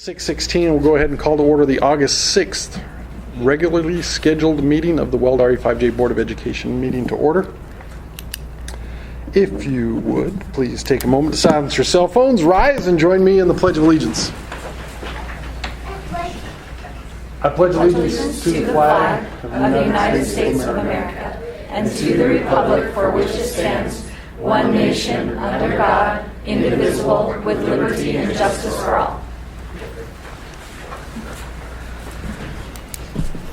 6:16, we'll go ahead and call to order the August 6th regularly scheduled meeting of the Weld RE5J Board of Education meeting to order. If you would, please take a moment to silence your cell phones, rise and join me in the Pledge of Allegiance. I pledge allegiance to the flag of the United States of America and to the republic for which it stands, one nation, under God, indivisible, with liberty and justice for all.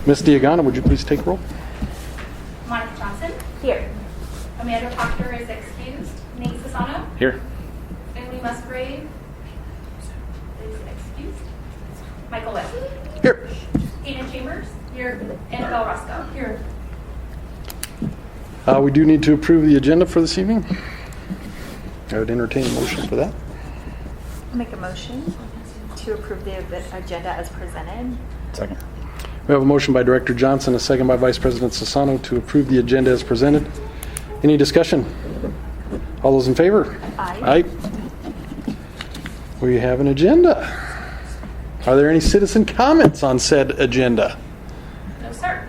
Ms. Diagana, would you please take roll? Monica Johnson. Here. Amanda Proctor is excused. Nate Sassano. Here. Emily Musgrave is excused. Michael West. Here. Dana Chambers. Here. Annabelle Roscoe. Here. We do need to approve the agenda for this evening. I would entertain a motion for that. I'll make a motion to approve the agenda as presented. Second. We have a motion by Director Johnson, a second by Vice President Sassano to approve the agenda as presented. Any discussion? All those in favor? Aye. Aye. We have an agenda. Are there any citizen comments on said agenda? No, sir.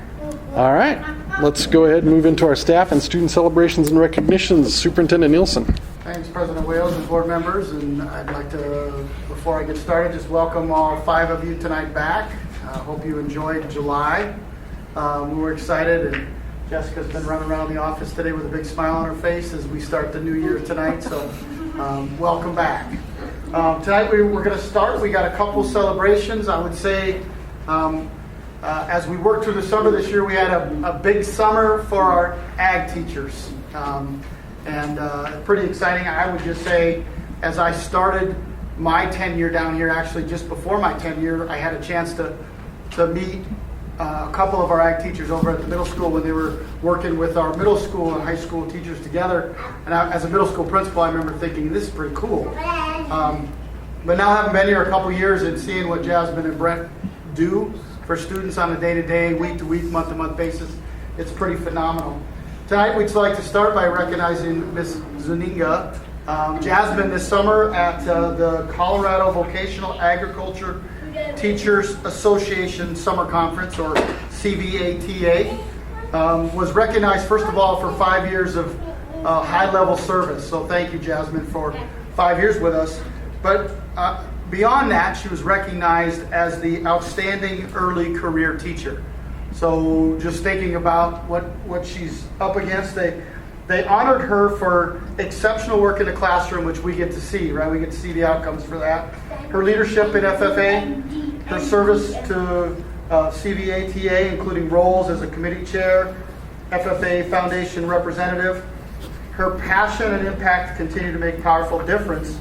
All right. Let's go ahead and move into our staff and student celebrations and recognitions. Superintendent Nielsen. Thanks, President Wales and board members. And I'd like to, before I get started, just welcome all 5 of you tonight back. I hope you enjoyed July. We were excited, and Jessica's been running around the office today with a big smile on her face as we start the new year tonight. So welcome back. Tonight we're going to start. We got a couple celebrations. I would say as we worked through the summer this year, we had a big summer for our ag teachers. And pretty exciting. I would just say, as I started my tenure down here, actually just before my tenure, I had a chance to meet a couple of our ag teachers over at the middle school when they were working with our middle school and high school teachers together. And as a middle school principal, I remember thinking, this is pretty cool. But now having been here a couple years and seeing what Jasmine and Brent do for students on a day-to-day, week-to-week, month-to-month basis, it's pretty phenomenal. Tonight we'd like to start by recognizing Ms. Zuninga. Jasmine this summer at the Colorado Vocational Agriculture Teachers Association Summer Conference, or CVATA, was recognized first of all for 5 years of high-level service. So thank you, Jasmine, for 5 years with us. But beyond that, she was recognized as the outstanding early career teacher. So just thinking about what she's up against, they honored her for exceptional work in the classroom, which we get to see, right? We get to see the outcomes for that. Her leadership in FFA, her service to CVATA, including roles as a committee chair, FFA Foundation representative. Her passion and impact continue to make powerful difference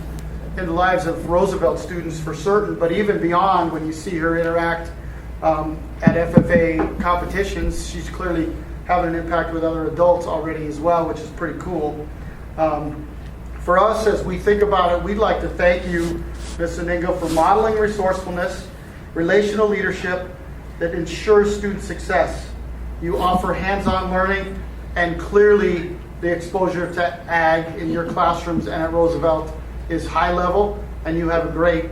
in the lives of Roosevelt students for certain, but even beyond, when you see her interact at FFA competitions, she's clearly having an impact with other adults already as well, which is pretty cool. For us, as we think about it, we'd like to thank you, Ms. Zuninga, for modeling resourcefulness, relational leadership that ensures student success. You offer hands-on learning, and clearly the exposure to ag in your classrooms and at Roosevelt is high level, and you have a great,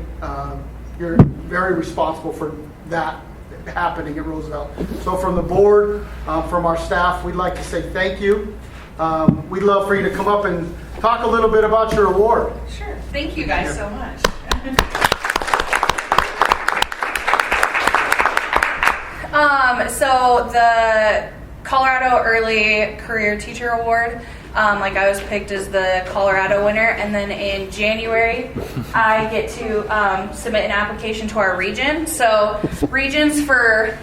you're very responsible for that happening at Roosevelt. So from the board, from our staff, we'd like to say thank you. We'd love for you to come up and talk a little bit about your award. Sure. Thank you guys so much. So the Colorado Early Career Teacher Award, like I was picked as the Colorado winner, and then in January I get to submit an application to our region. So regions for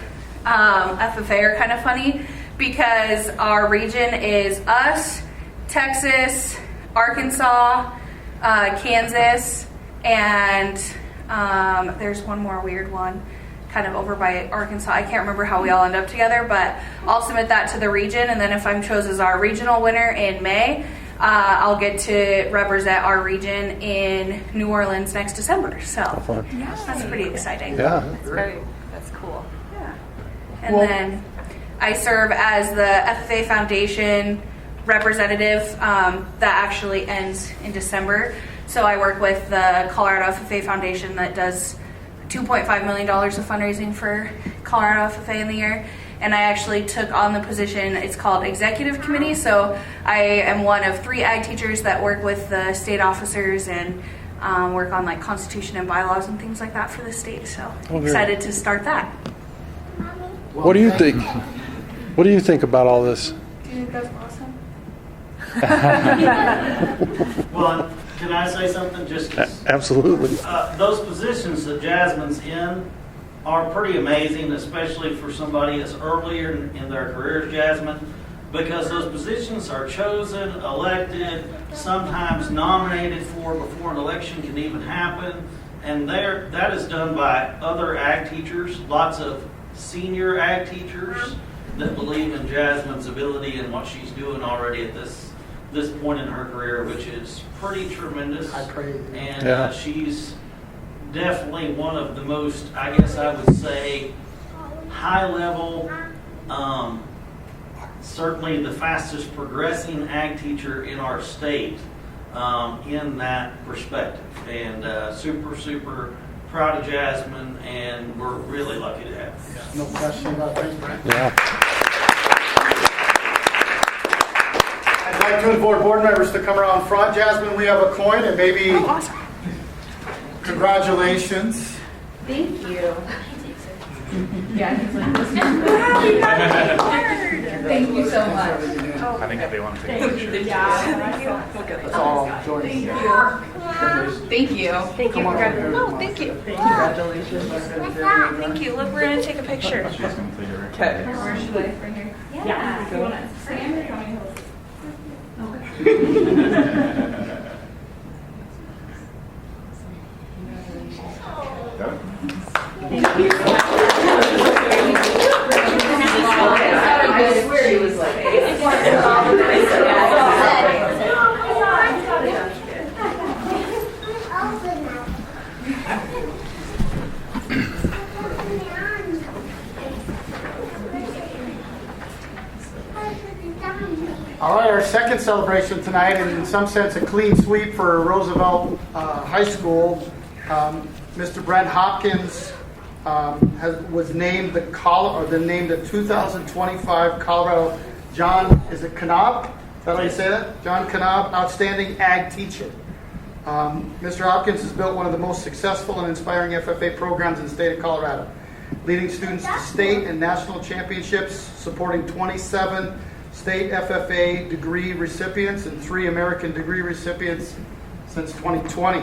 FFA are kind of funny because our region is us, Texas, Arkansas, Kansas, and there's one more weird one kind of over by Arkansas. I can't remember how we all end up together, but I'll submit that to the region, and then if I'm chosen as our regional winner in May, I'll get to represent our region in New Orleans next December. So that's pretty exciting. Yeah. That's cool. Yeah. And then I serve as the FFA Foundation representative that actually ends in December. So I work with the Colorado FFA Foundation that does $2.5 million of fundraising for Colorado FFA in the year. And I actually took on the position, it's called Executive Committee. So I am one of 3 ag teachers that work with the state officers and work on like constitution and bylaws and things like that for the state. So excited to start that. What do you think? What do you think about all this? Do you think that's awesome? Well, can I say something? Just 'cause, Absolutely. those positions that Jasmine's in are pretty amazing, especially for somebody that's earlier in their career as Jasmine, because those positions are chosen, elected, sometimes nominated for before an election can even happen, and that is done by other ag teachers, lots of senior ag teachers that believe in Jasmine's ability and what she's doing already at this point in her career, which is pretty tremendous. I praise you. And she's definitely one of the most, I guess I would say, high level, certainly the fastest progressing ag teacher in our state in that perspective. And super, super proud of Jasmine, and we're really lucky to have her. No question about it. Thanks, Brent. Yeah. I'd like to invite board members to come around front. Jasmine, we have a coin, and maybe Awesome. congratulations. Thank you. Thank you so much. I think if they want to take a picture. Let's all join. Thank you. Thank you. Come on up here. No, thank you. Congratulations. Thank you. Look, we're going to take a picture. She's going to take her. Okay. Where should I? Right here? Yeah. Do you want to stand or do you want me to hold it? All right, our second celebration tonight, and in some sense a clean sweep for Roosevelt High School. Mr. Brent Hopkins was named the 2025 Colorado John, is it Knab? Is that how you say that? John Knab, Outstanding Ag Teacher. Mr. Hopkins has built one of the most successful and inspiring FFA programs in the state of Colorado, leading students to state and national championships, supporting 27 state FFA degree recipients and 3 American degree recipients since 2020,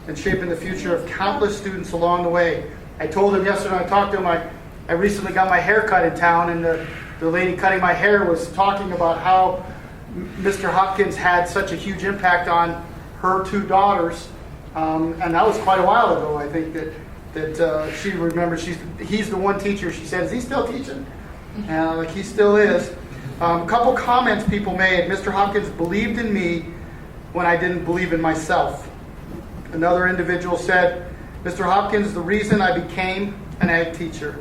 and shaping the future of countless students along the way. I told him yesterday, I talked to him, I recently got my hair cut in town, and the lady cutting my hair was talking about how Mr. Hopkins had such a huge impact on her 2 daughters, and that was quite a while ago. I think that she remembers. He's the one teacher. She said, "Is he still teaching?" And like he still is. A couple comments people made. Mr. Hopkins believed in me when I didn't believe in myself. Another individual said, "Mr. Hopkins, the reason I became an ag teacher."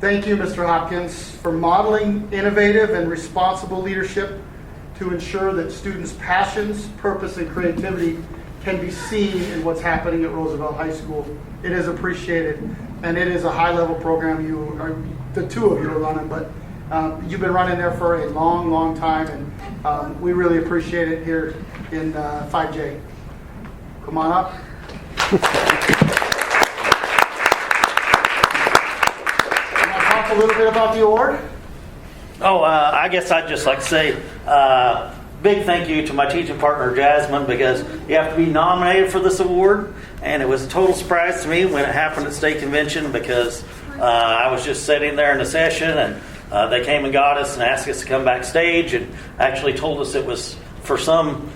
Thank you, Mr. Hopkins, for modeling innovative and responsible leadership to ensure that students' passions, purpose, and creativity can be seen in what's happening at Roosevelt High School. It is appreciated, and it is a high-level program the 2 of you are running, but you've been running there for a long, long time, and we really appreciate it here in 5J. Come on up. Talk a little bit about the award. I guess I'd just like to say big thank you to my teaching partner, Jasmine, because you have to be nominated for this award. And it was a total surprise to me when it happened at state convention, because I was just sitting there in the session, and they came and got us and asked us to come backstage, and actually told us it was for some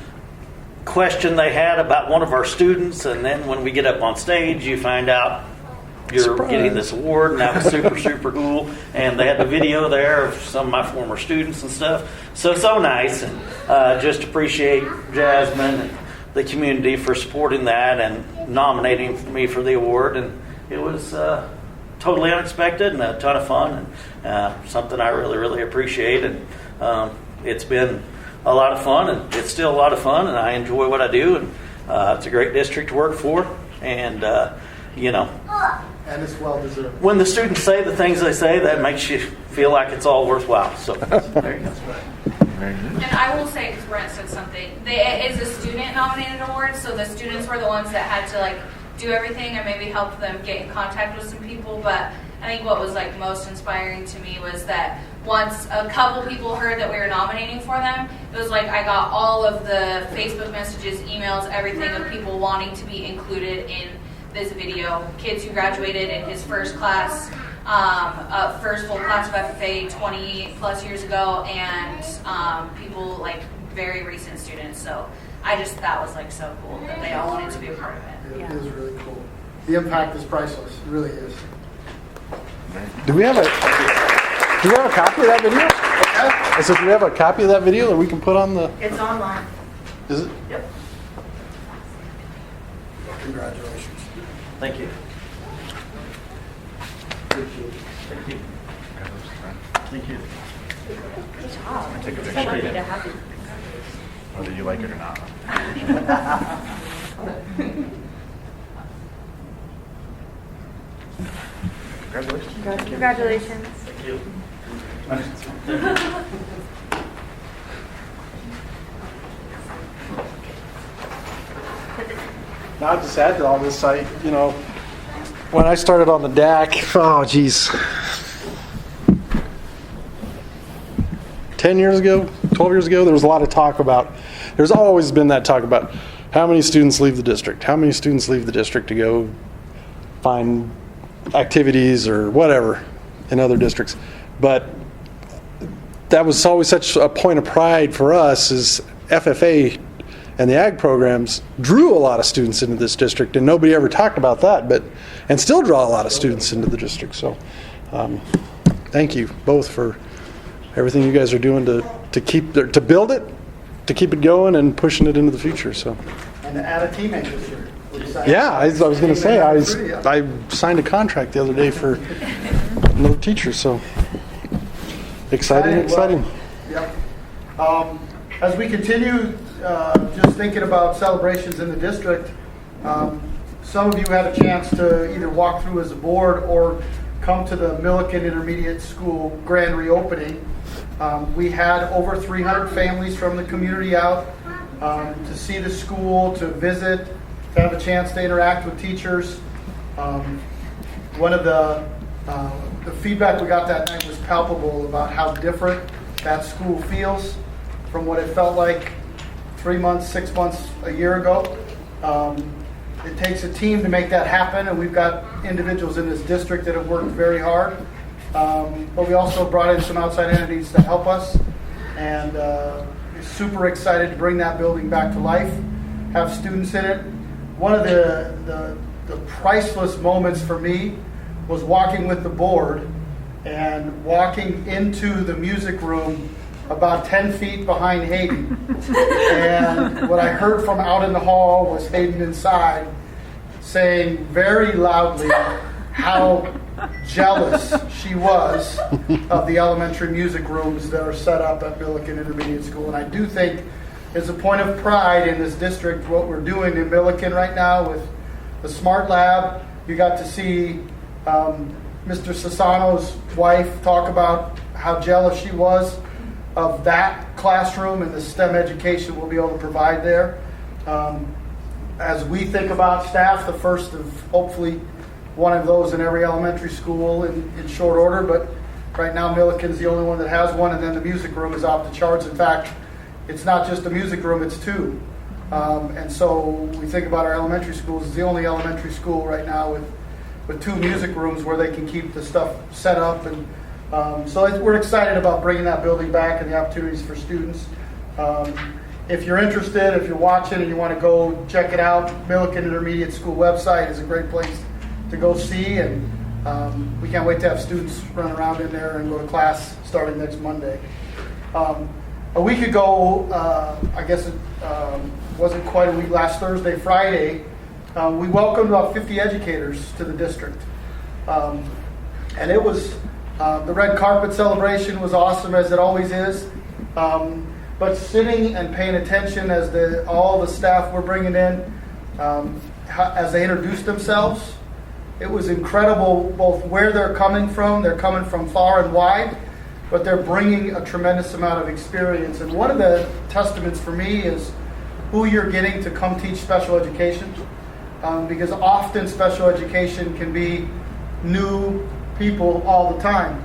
question they had about one of our students. And then when we get up on stage, you find out you're Surprise. getting this award, and that was super, super cool. And they had the video there of some of my former students and stuff. So nice, and just appreciate Jasmine and the community for supporting that and nominating me for the award. And it was totally unexpected and a ton of fun, and something I really, really appreciate. And it's been a lot of fun, and it's still a lot of fun, and I enjoy what I do. And it's a great district to work for, and And it's well deserved. When the students say the things they say, that makes you feel like it's all worthwhile. So there you go. And I will say, because Brent said something, it is a student-nominated award, so the students were the ones that had to like do everything and maybe help them get in contact with some people. But I think what was like most inspiring to me was that once a couple people heard that we were nominating for them, it was like I got all of the Facebook messages, emails, everything of people wanting to be included in this video. Kids who graduated in his first class. First full class of FFA 20 plus years ago, and people like very recent students. So that was like so cool that they all wanted to be a part of it. It is really cool. The impact is priceless. It really is. Do we have a copy of that video? I said, do we have a copy of that video that we can put on the? It's online. Is it? Yep. Congratulations. Thank you. Thank you. Thank you. Good job. Take a So picture. lucky to have you. Whether you like it or not. Congratulations. Congratulations. Thank you. Now, I'll just add to all this, when I started on the DAC, 10 years ago, 12 years ago, there was a lot of talk about, there's always been that talk about how many students leave the district, to go find activities or whatever in other districts. But that was always such a point of pride for us as FFA and the ag programs drew a lot of students into this district, and nobody ever talked about that, and still draw a lot of students into the district. So thank you both for everything you guys are doing to build it, to keep it going and pushing it into the future. So. And to add a teammate this year. Yeah, I was going to say, I signed a contract the other day for another teacher, so exciting. Yep. As we continue just thinking about celebrations in the district, some of you had a chance to either walk through as a board or come to the Milliken Intermediate School grand reopening. We had over 300 families from the community out to see the school, to visit, to have a chance to interact with teachers. One of the feedback we got that night was palpable about how different that school feels from what it felt like 3 months, 6 months, a year ago. It takes a team to make that happen, and we've got individuals in this district that have worked very hard. But we also brought in some outside entities to help us, and super excited to bring that building back to life, have students in it. One of the priceless moments for me was walking with the board and walking into the music room about 10 feet behind Hayden. And what I heard from out in the hall was Hayden inside saying very loudly how jealous she was of the elementary music rooms that are set up at Milliken Intermediate School. And I do think it's a point of pride in this district what we're doing in Milliken right now with the Smart Lab. You got to see Mr. Sassano's wife talk about how jealous she was of that classroom and the STEM education we'll be able to provide there. As we think about staff, the first of hopefully one of those in every elementary school in short order, but right now Milliken's the only one that has one, and then the music room is off the charts. In fact, it's not just a music room, it's two. And so we think about our elementary schools, it's the only elementary school right now with two music rooms where they can keep the stuff set up. And so we're excited about bringing that building back and the opportunities for students. If you're interested, if you're watching and you want to go check it out, Milliken Intermediate School website is a great place to go see, and we can't wait to have students run around in there and go to class starting next Monday. A week ago, I guess it wasn't quite a week, last Thursday, Friday, we welcomed about 50 educators to the district. And it was, the red carpet celebration was awesome, as it always is. But sitting and paying attention as all the staff we're bringing in, as they introduced themselves, It was incredible both where they're coming from. They're coming from far and wide, but they're bringing a tremendous amount of experience. And one of the testaments for me is who you're getting to come teach special education, because often special education can be new people all the time.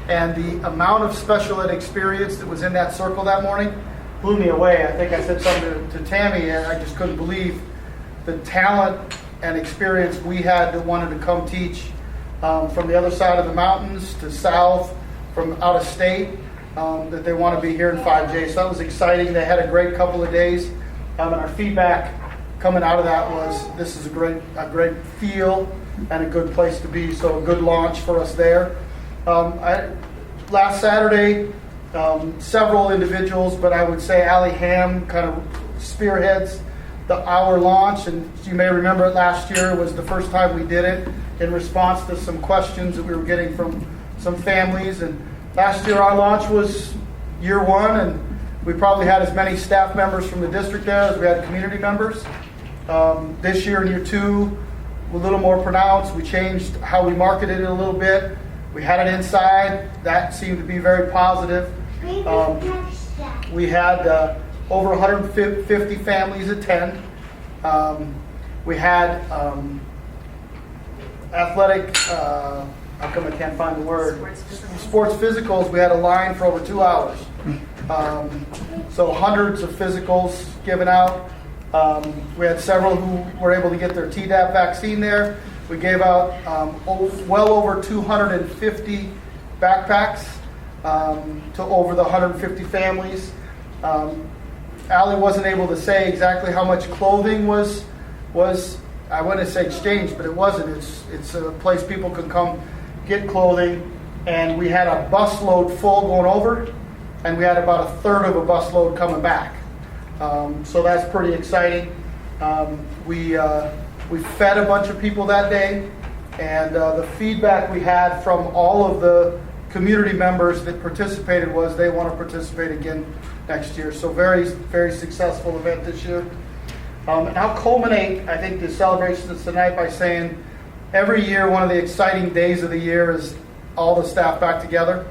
And the amount of special ed experience that was in that circle that morning blew me away. I think I said something to Tammy, and I just couldn't believe the talent and experience we had that wanted to come teach from the other side of the mountains to south, from out of state, that they want to be here in 5J. So that was exciting. They had a great couple of days, and our feedback coming out of that was this is a great feel and a good place to be. So a good launch for us there. Last Saturday, several individuals, but I would say Allie Ham kind of spearheads our launch, and you may remember it last year was the first time we did it in response to some questions that we were getting from some families. And last year our launch was year one, and we probably had as many staff members from the district there as we had community members. This year in year two, a little more pronounced. We changed how we marketed it a little bit. We had it inside. That seemed to be very positive. We had over 150 families attend. We had athletic, how come I can't find the word? Sports physicals. We had a line for over 2 hours. So hundreds of physicals given out. We had several who were able to get their Tdap vaccine there. We gave out well over 250 backpacks to over the 150 families. Allie wasn't able to say exactly how much clothing was I want to say exchanged, but it wasn't. It's a place people can come get clothing, and we had a busload full going over, and we had about a third of a busload coming back. So that's pretty exciting. We fed a bunch of people that day, and the feedback we had from all of the community members that participated was they want to participate again next year. So very, very successful event this year. And I'll culminate, I think, the celebrations tonight by saying every year one of the exciting days of the year is all the staff back together.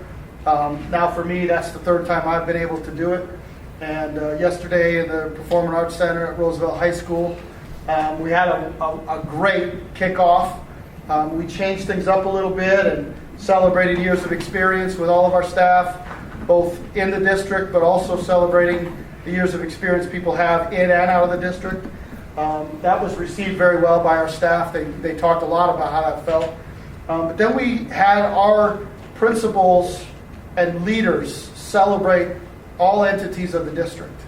Now for me, that's the third time I've been able to do it. And yesterday in the Performing Arts Center at Roosevelt High School, we had a great kickoff. We changed things up a little bit and celebrated years of experience with all of our staff, both in the district, but also celebrating the years of experience people have in and out of the district. That was received very well by our staff. They talked a lot about how that felt. But then we had our principals and leaders celebrate all entities of the district.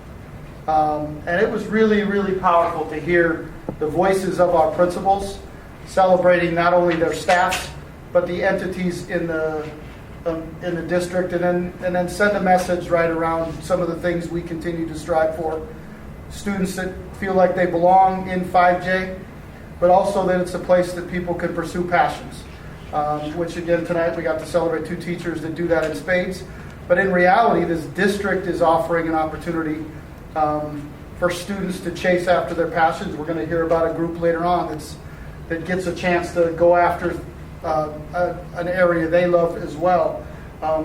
And it was really, really powerful to hear the voices of our principals celebrating not only their staff, but the entities in the district, and then send a message right around some of the things we continue to strive for. Students that feel like they belong in 5J, but also that it's a place that people can pursue passions. Which again, tonight we got to celebrate 2 teachers that do that in spades. But in reality, this district is offering an opportunity for students to chase after their passions. We're going to hear about a group later on that gets a chance to go after an area they love as well.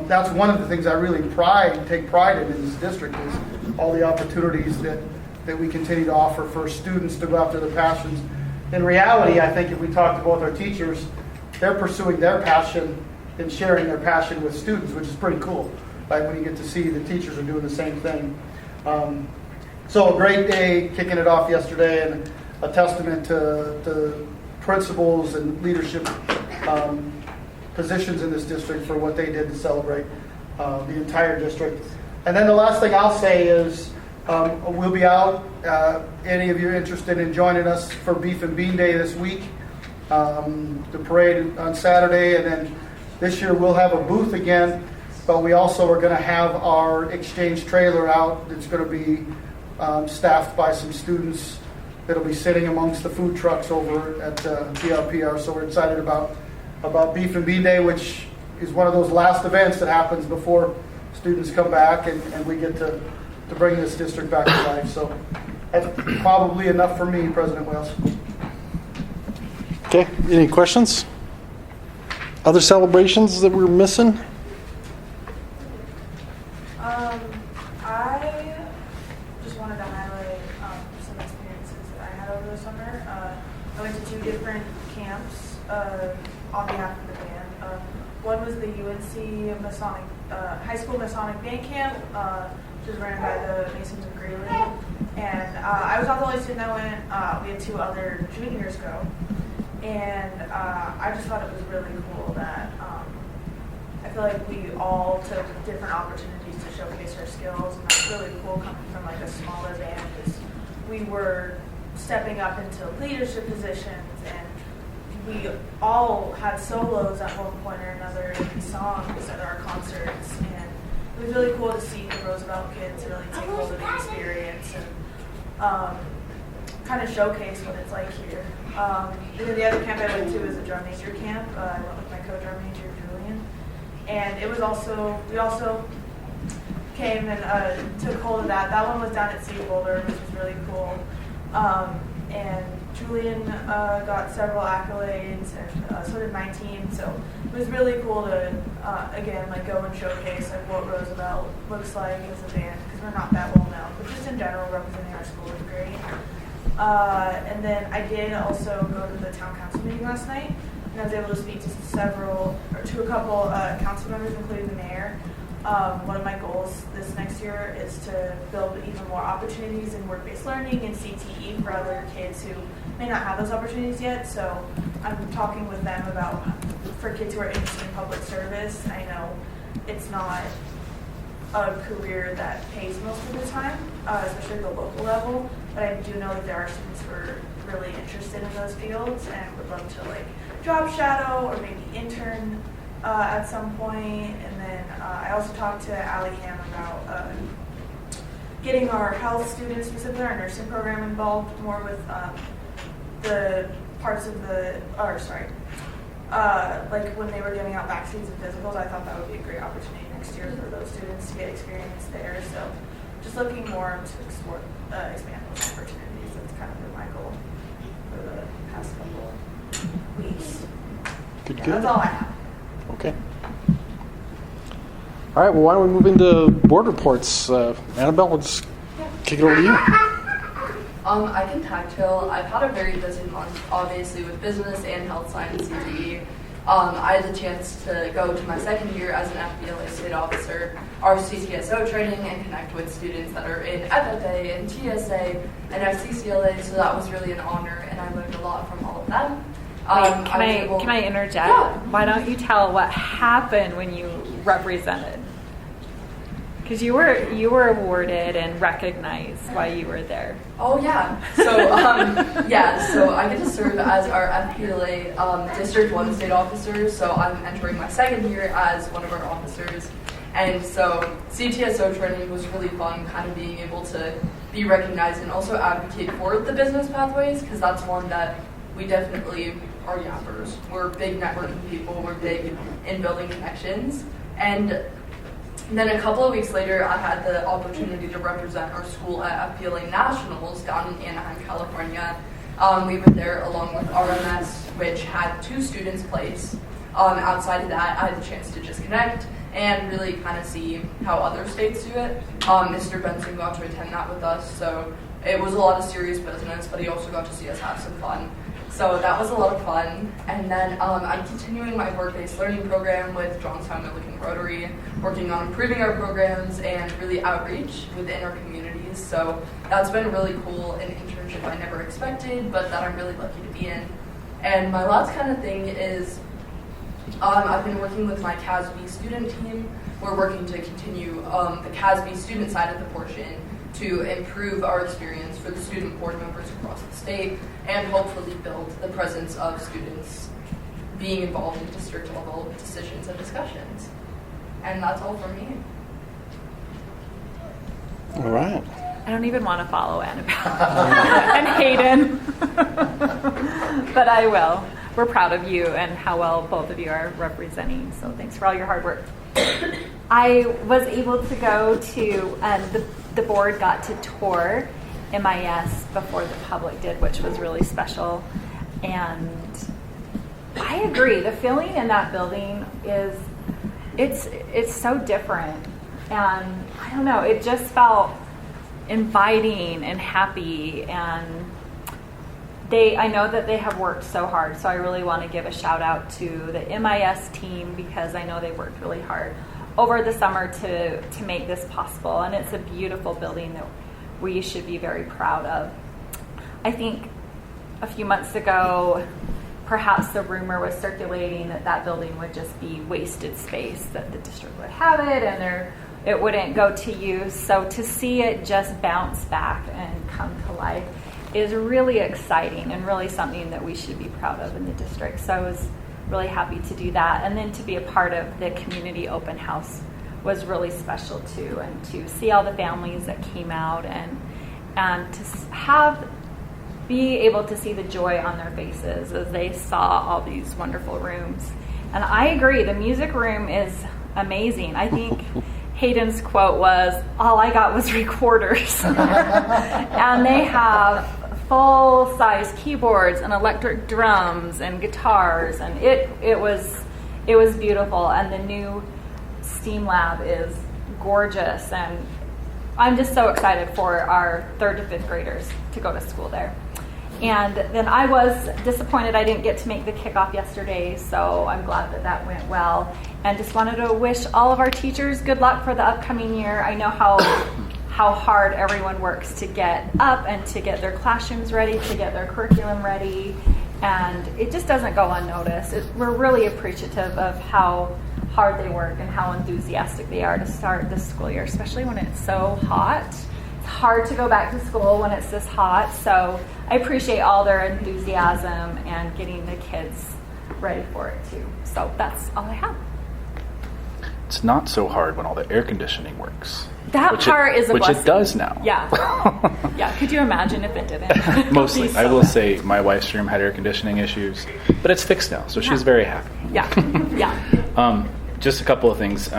That's one of the things I really take pride in this district is all the opportunities that we continue to offer for students to go after their passions. In reality, I think if we talk to both our teachers, they're pursuing their passion and sharing their passion with students, which is pretty cool. Like when you get to see the teachers are doing the same thing. So a great day kicking it off yesterday, and a testament to principals and leadership positions in this district for what they did to celebrate the entire district. And then the last thing I'll say is we'll be out. Any of you interested in joining us for Beef and Bean Day this week? The parade on Saturday, and then this year we'll have a booth again, but we also are going to have our exchange trailer out. It's going to be staffed by some students that'll be sitting amongst the food trucks over at PRPR. So we're excited about Beef and Bean Day, which is one of those last events that happens before students come back, and we get to bring this district back to life. So that's probably enough for me, President Wales. Okay, any questions? Other celebrations that we're missing? I just wanted to highlight some experiences that I had over the summer. I went to 2 different camps on behalf of the band. One was the UNC Masonic High School Masonic Band Camp, which was ran by the Masons of Greeley. And I was not the only student that went. We had 2 other juniors go. And I just thought it was really cool that I feel like we all took different opportunities to showcase our skills, and that's really cool coming from like a smaller band, because we were stepping up into leadership positions, and we all had solos at one point or another in songs at our concerts, and it was really cool to see the Roosevelt kids really take hold of the experience and kind of showcase what it's like here. The other camp I went to was a drum major camp. I went with my co-drum major, Julian. And it was also, we also came and took hold of that. That one was down at Sea Boulder, which was really cool. And Julian got several accolades, and so did my team. So it was really cool to, again, like go and showcase like what Roosevelt looks like as a band, because we're not that well known. But just in general, representing our school is great. And then I did also go to the town council meeting last night, and I was able to speak to a couple council members, including the mayor. One of my goals this next year is to build even more opportunities in work-based learning and CTE for other kids who may not have those opportunities yet. So I'm talking with them about, for kids who are interested in public service, I know it's not a career that pays most of the time, especially at the local level, but I do know that there are students who are really interested in those fields and would love to like job shadow or maybe intern at some point. And then I also talked to Allie Ham about getting our health students, specifically our nursing program, involved more with the parts of the, like when they were giving out vaccines and physicals. I thought that would be a great opportunity next year for those students to get experience there. So just looking more to explore, expand those opportunities. That's kind of been my goal for the past couple weeks. Good. That's all I have. Okay. All right, well, why don't we move into board reports? Annabelle, we'll just kick it over to you. I can tacktail. I've had a very busy month, obviously, with business and health science CTE. I had the chance to go to my second year as an FBLA state officer, our CTSO training, and connect with students that are in FFA and TSA and FCCLA, so that was really an honor, and I learned a lot from all of them. Can I interject? Yeah. Why don't you tell what happened when you represented? Because you were awarded and recognized while you were there. Oh yeah. So so I get to serve as our FPLA District 1 state officer. So I'm entering my second year as one of our officers. And so CTSO training was really fun, kind of being able to be recognized and also advocate for the business pathways, because that's one that we definitely are yappers. We're big networking people. We're big in building connections. And then a couple of weeks later, I had the opportunity to represent our school at FPLA Nationals down in Anaheim, California. We were there along with RMS, which had 2 students place. Outside of that, I had the chance to just connect and really kind of see how other states do it. Mr. Benson got to attend that with us, so it was a lot of serious business, but he also got to see us have some fun. So that was a lot of fun. And then I'm continuing my work-based learning program with Johnstown Milliken Rotary, working on improving our programs and really outreach within our communities. So that's been really cool, an internship I never expected, but that I'm really lucky to be in. And my last kind of thing is I've been working with my CASB student team. We're working to continue the CASB student side of the portion to improve our experience for the student board members across the state and hopefully build the presence of students being involved in district level decisions and discussions. And that's all from me. All right. I don't even want to follow Annabelle and Hayden, but I will. We're proud of you and how well both of you are representing, so thanks for all your hard work. I was able to go to, the board got to tour MIS before the public did, which was really special. And I agree. The feeling in that building is, it's so different. And I don't know, it just felt inviting and happy. And I know that they have worked so hard. So I really want to give a shout out to the MIS team, because I know they worked really hard over the summer to make this possible. And it's a beautiful building that we should be very proud of. I think a few months ago, perhaps the rumor was circulating that that building would just be wasted space, that the district would have it and it wouldn't go to use. So to see it just bounce back and come to life is really exciting and really something that we should be proud of in the district. So I was really happy to do that. And then to be a part of the community open house was really special too, and to see all the families that came out and to be able to see the joy on their faces as they saw all these wonderful rooms. And I agree, the music room is amazing. I think Hayden's quote was, "All I got was recorders." And they have full-size keyboards and electric drums and guitars, and it was beautiful. And the new STEAM lab is gorgeous, and I'm just so excited for our 3rd to 5th graders to go to school there. And then I was disappointed I didn't get to make the kickoff yesterday, so I'm glad that went well. And just wanted to wish all of our teachers good luck for the upcoming year. I know how hard everyone works to get up and to get their classrooms ready, to get their curriculum ready, and it just doesn't go unnoticed. We're really appreciative of how hard they work and how enthusiastic they are to start this school year, especially when it's so hot. It's hard to go back to school when it's this hot, so I appreciate all their enthusiasm and getting the kids ready for it too. So that's all I have. It's not so hard when all the air conditioning works. That part is a blessing. Which it does now. Yeah. Yeah. Could you imagine if it didn't? Mostly. I will say my wife's room had air conditioning issues, but it's fixed now, so she's very happy. Yeah. Yeah. Just a couple of things.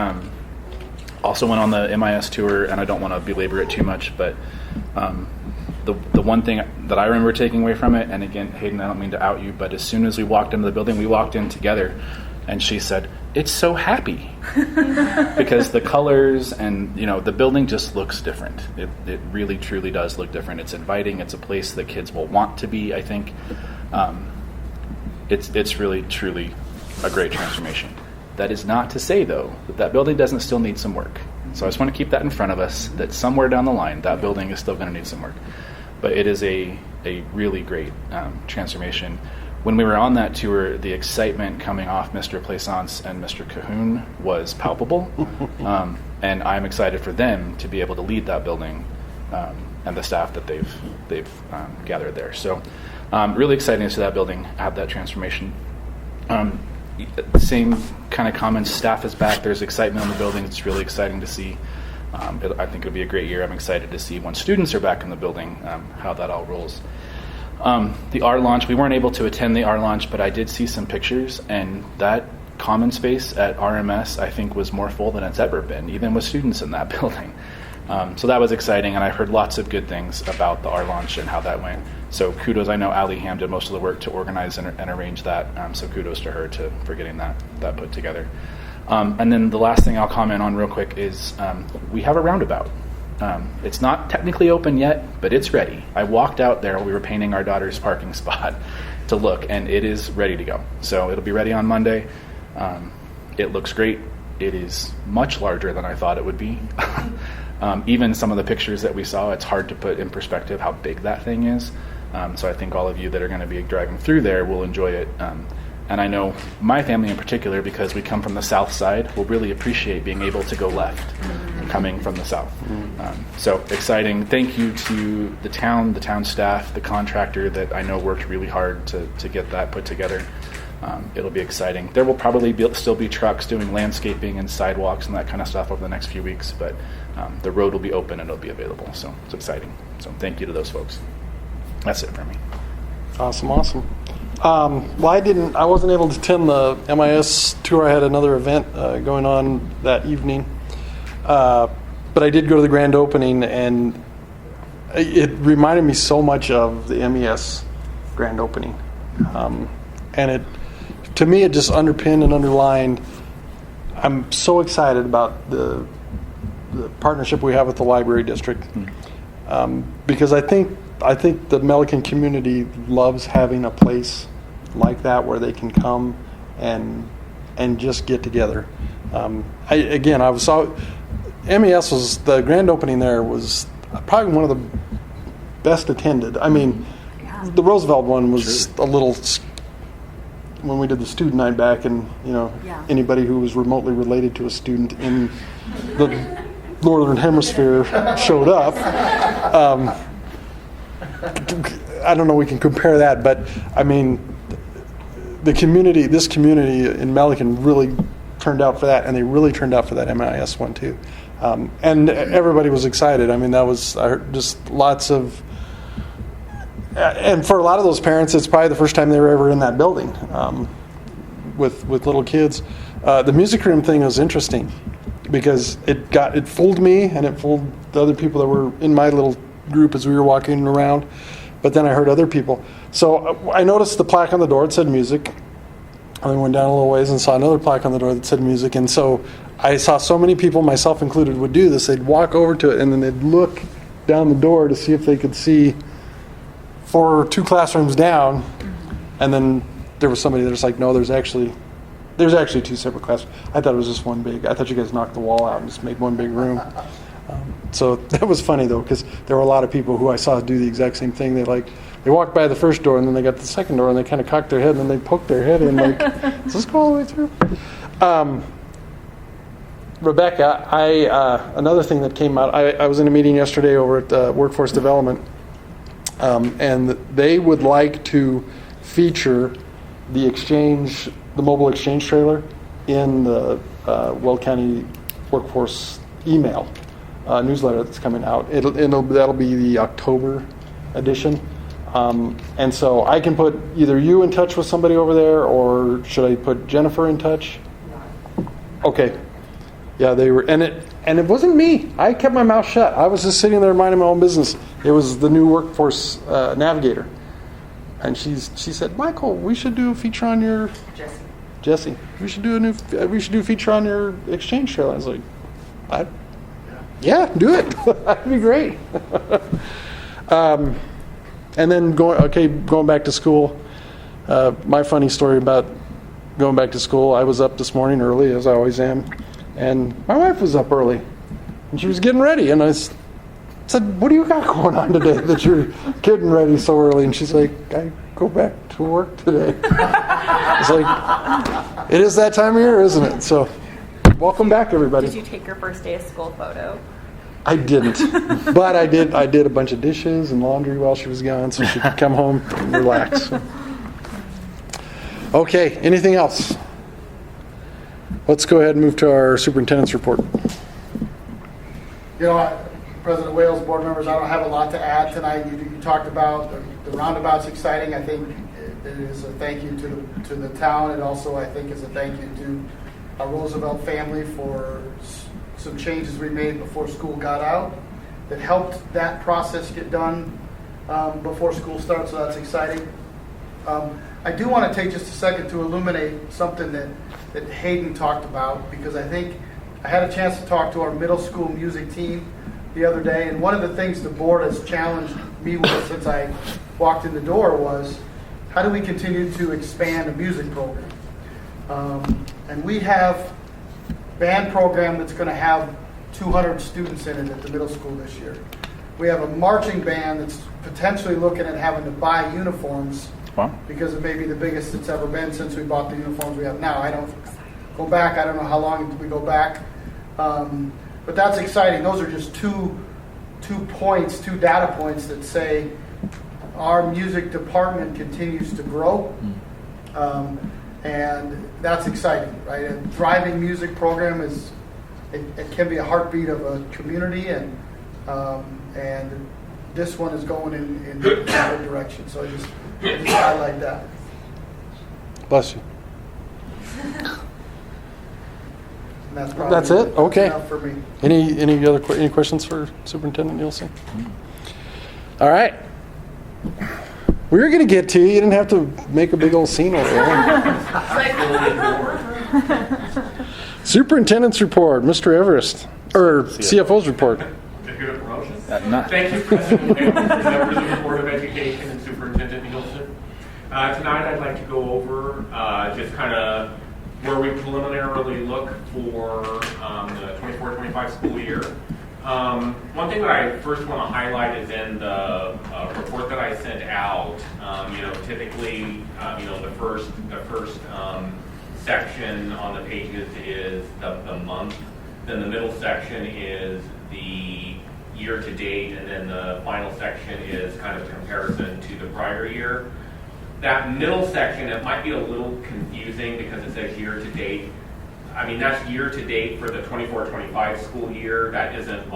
Also went on the MIS tour, and I don't want to belabor it too much, but the one thing that I remember taking away from it, and again, Hayden, I don't mean to out you, but as soon as we walked into the building, we walked in together, and she said, "It's so happy," because the colors and the building just looks different. It really truly does look different. It's inviting. It's a place that kids will want to be. I think it's really truly a great transformation. That is not to say, though, that building doesn't still need some work. So I just want to keep that in front of us, that somewhere down the line, that building is still going to need some work. But it is a really great transformation. When we were on that tour, the excitement coming off Mr. Plaisance and Mr. Cahoon was palpable. And I'm excited for them to be able to lead that building and the staff that they've gathered there. So really exciting to see that building have that transformation. Same kind of comments. Staff is back. There's excitement in the building. It's really exciting to see. I think it'll be a great year. I'm excited to see when students are back in the building how that all rolls. The art launch, we weren't able to attend the art launch, but I did see some pictures, and that common space at RMS I think was more full than it's ever been, even with students in that building. So that was exciting, and I heard lots of good things about the art launch and how that went. So kudos. I know Allie Ham did most of the work to organize and arrange that, so kudos to her for getting that put together. And then the last thing I'll comment on real quick is we have a roundabout. It's not technically open yet, but it's ready. I walked out there. We were painting our daughter's parking spot to look, and it is ready to go. So it'll be ready on Monday. It looks great. It is much larger than I thought it would be. Even some of the pictures that we saw, it's hard to put in perspective how big that thing is. So I think all of you that are going to be driving through there will enjoy it. And I know my family in particular, because we come from the south side, will really appreciate being able to go left coming from the south. So exciting. Thank you to the town staff, the contractor that I know worked really hard to get that put together. It'll be exciting. There will probably still be trucks doing landscaping and sidewalks and that kind of stuff over the next few weeks, but the road will be open and it'll be available. So it's exciting. So thank you to those folks. That's it for me. Awesome. Well, I wasn't able to attend the MIS tour. I had another event going on that evening. But I did go to the grand opening, and it reminded me so much of the MES grand opening. And it to me, it just underpinned and underlined. I'm so excited about the partnership we have with the library district, because I think the Melican community loves having a place like that where they can come and just get together. MES was the grand opening there was probably one of the best attended. I mean, the Roosevelt one was a little. When we did the student night back, and anybody who was remotely related to a student in the Northern Hemisphere showed up. I don't know. We can compare that, but I mean, this community in Melican really turned out for that, and they really turned out for that MIS one too. And everybody was excited. I mean, I heard just lots of. And for a lot of those parents, it's probably the first time they were ever in that building with little kids. The music room thing was interesting because it fooled me and it fooled the other people that were in my little group as we were walking around. But then I heard other people. So I noticed the plaque on the door that said music. I went down a little ways and saw another plaque on the door that said music. And so I saw so many people, myself included, would do this. They'd walk over to it and then they'd look down the door to see if they could see two classrooms down, and then there was somebody that was like, no, there's actually two separate classrooms. I thought it was just one big. I thought you guys knocked the wall out and just made one big room. So that was funny though, because there were a lot of people who I saw do the exact same thing. They walked by the first door and then they got to the second door and they kind of cocked their head and then they poked their head in like, does this go all the way through? Rebecca, another thing that came out, I was in a meeting yesterday over at Workforce Development. And they would like to feature the mobile exchange trailer in the Weld County Workforce email newsletter that's coming out. That'll be the October edition. And so I can put either you in touch with somebody over there, or should I put Jennifer in touch? Okay. Yeah, they were, and it wasn't me. I kept my mouth shut. I was just sitting there minding my own business. It was the new Workforce Navigator, and she said, "Michael, we should do a feature on your Jesse. We should do a feature on your exchange trailer." I was like, "Yeah, do it. That'd be great." And then going back to school. My funny story about going back to school. I was up this morning early, as I always am. And my wife was up early, and she was getting ready. And I said, "What do you got going on today that you're getting ready so early?" And she's like, "I go back to work today." It's like, it is that time of year, isn't it? So, welcome back, everybody. Did you take your first day of school photo? I didn't, but I did a bunch of dishes and laundry while she was gone, so she could come home and relax. Okay, anything else? Let's go ahead and move to our superintendent's report. President Wales, board members, I don't have a lot to add tonight. You talked about the roundabout's exciting. I think it is a thank you to the town. It also, I think, is a thank you to our Roosevelt family for some changes we made before school got out that helped that process get done before school starts, so that's exciting. I do want to take just a second to illuminate something that Hayden talked about, because I think I had a chance to talk to our middle school music team the other day, and one of the things the board has challenged me with since I walked in the door was, how do we continue to expand a music program? And we have band program that's going to have 200 students in it at the middle school this year. We have a marching band that's potentially looking at having to buy uniforms. Wow. Because it may be the biggest it's ever been since we bought the uniforms we have now. I don't go back. I don't know how long we go back. But that's exciting. Those are just two data points that say our music department continues to grow. And that's exciting, right? A thriving music program it can be a heartbeat of a community, and this one is going in the right direction. So I just highlight that. Bless you. And That's it? Okay. Enough for me. Any questions for Superintendent Nielsen? All right. We were going to get to you. You didn't have to make a big old scene over there. Superintendent's report, Mr. Everest, or CFO's report. Thank you, President Weld, members of the Board of Education, and Superintendent Nielsen. Tonight I'd like to go over just kind of where we preliminarily look for the 24-25 school year. One thing that I first want to highlight is in the report that I sent out. Typically, the first section on the pages is the month. Then the middle section is the year to date, and then the final section is kind of comparison to the prior year. That middle section, it might be a little confusing because it says year to date. I mean, that's year to date for the 24-25 school year. That isn't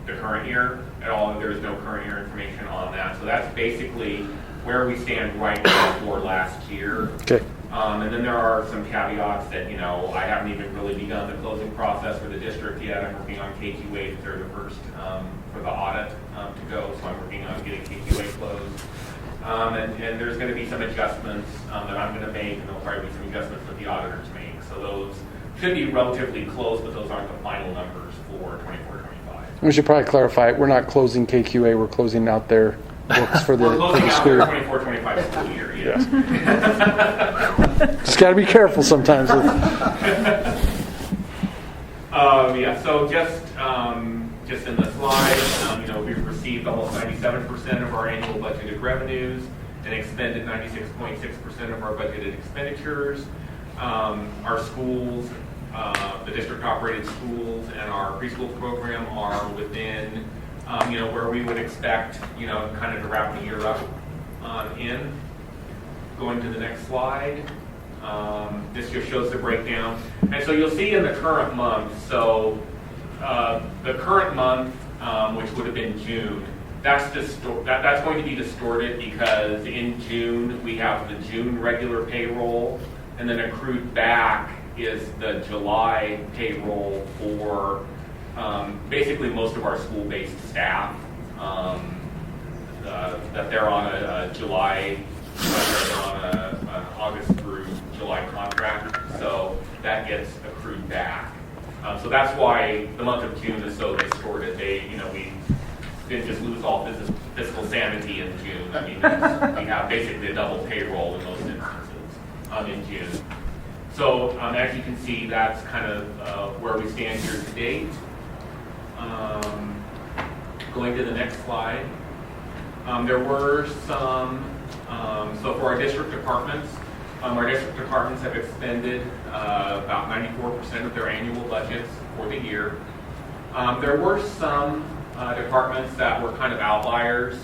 the current year at all. There's no current year information on that. So that's basically where we stand right now for last year. Okay. And then there are some caveats that, I haven't even really begun the closing process for the district yet. I'm working on KQA if they're the first for the audit to go. So I'm working on getting KQA closed. And there's going to be some adjustments that I'm going to make, and there'll probably be some adjustments that the auditors make. So those should be relatively close, but those aren't the final numbers for 24-25. We should probably clarify, we're not closing KQA, we're closing out their books for the, We're closing out school. their 24-25 school year, yes. Just got to be careful sometimes. So just in the slide, we've received almost 97% of our annual budgeted revenues and expended 96.6% of our budgeted expenditures. Our schools, the district-operated schools, and our preschool program are within, where we would expect, kind of to wrap the year up in. Going to the next slide. This just shows the breakdown. And so you'll see in the current month, so the current month, which would have been June, that's going to be distorted because in June we have the June regular payroll, and then accrued back is the July payroll for basically most of our school-based staff. That they're on a July, they're on an August through July contract, so that gets accrued back. So that's why the month of June is so distorted. We didn't just lose all fiscal sanity in June. I mean, we have basically a double payroll in most instances in June. So as you can see, that's kind of where we stand here to date. Going to the next slide. There were some, so for our district departments have expended about 94% of their annual budgets for the year. There were some departments that were kind of outliers.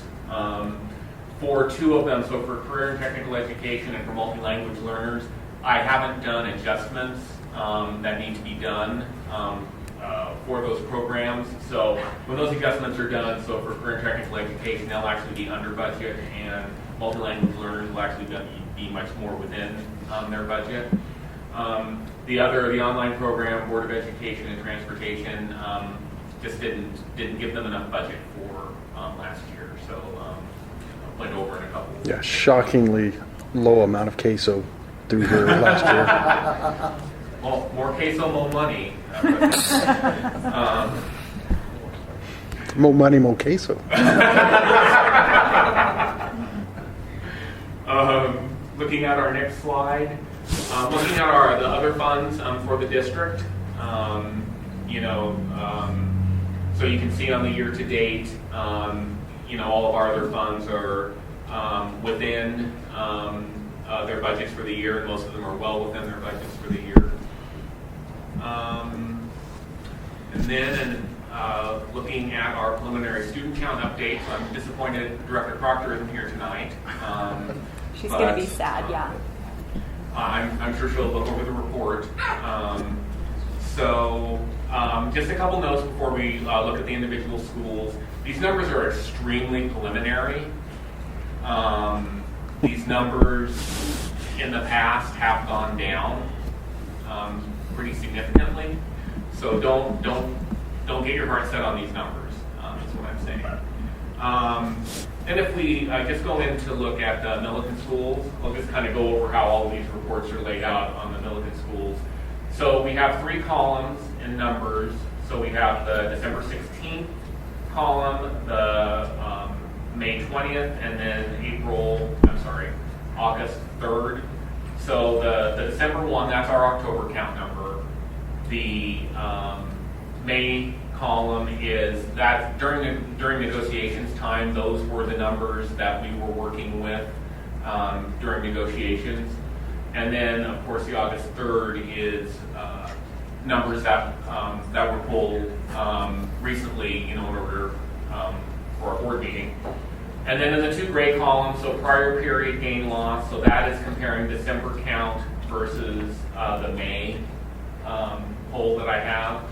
For two of them, so for career and technical education and for multi-language learners, I haven't done adjustments that need to be done for those programs. So when those adjustments are done, so for career and technical education, they'll actually be under budget, and multi-language learners will actually be much more within their budget. The online program, Board of Education and Transportation, just didn't give them enough budget for last year. So went over in a couple. Yeah, shockingly low amount of queso through here last year. Well, more queso, more money. More money, more queso. Looking at our next slide, looking at the other funds for the district, so you can see on the year to date, all of our other funds are within their budgets for the year, and most of them are well within their budgets for the year. And then looking at our preliminary student count updates, I'm disappointed Director Proctor isn't here tonight. She's going to be sad, yeah. I'm sure she'll look over the report. Just a couple notes before we look at the individual schools. These numbers are extremely preliminary. These numbers in the past have gone down pretty significantly. So don't get your heart set on these numbers. That's what I'm saying. And if we just go in to look at the Milliken schools, I'll just kind of go over how all these reports are laid out on the Milliken schools. So we have 3 columns in numbers. So we have the December 16th column, the May 20th, and then August 3rd. So the December one, that's our October count number. The May column is that during negotiations time, those were the numbers that we were working with during negotiations. And then, of course, the August 3rd is numbers that were pulled recently in order for our board meeting. And then in the 2 gray columns, so prior period gain loss, so that is comparing December count versus the May poll that I have.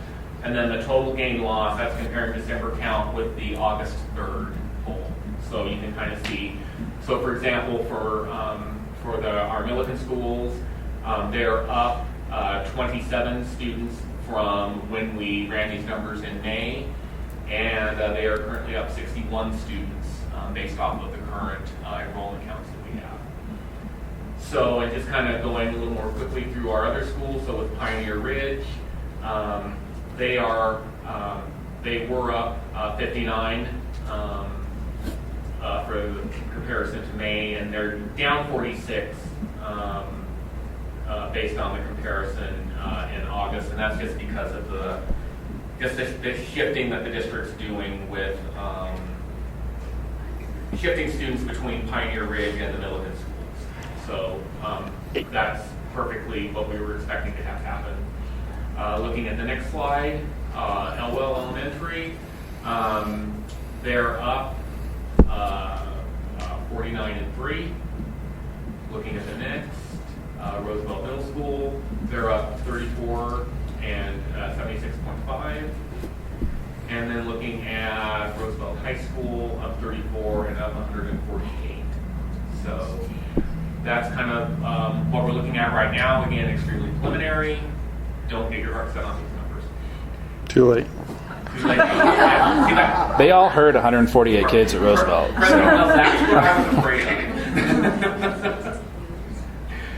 And then the total gain loss, that's comparing December count with the August 3rd poll. So you can kind of see, so for example, for our Milliken schools, they're up 27 students from when we ran these numbers in May, and they are currently up 61 students based off of the current enrollment counts that we have. So, and just kind of going a little more quickly through our other schools, so with Pioneer Ridge, they were up 59 for the comparison to May, and they're down 46 based on the comparison in August, and that's just because of the shifting that the district's doing with shifting students between Pioneer Ridge and the Milliken schools. So that's perfectly what we were expecting to have happen. Looking at the next slide, Elwell Elementary, they're up 49-3. Looking at the next, Roosevelt Middle School, they're up 34 and 76.5. And then looking at Roosevelt High School, up 34 and up 148. So that's kind of what we're looking at right now. Again, extremely preliminary. Don't get your heart set on these numbers. Too late. Too late. Yeah. They all heard 148 kids at Roosevelt. Well, that's what I was afraid of.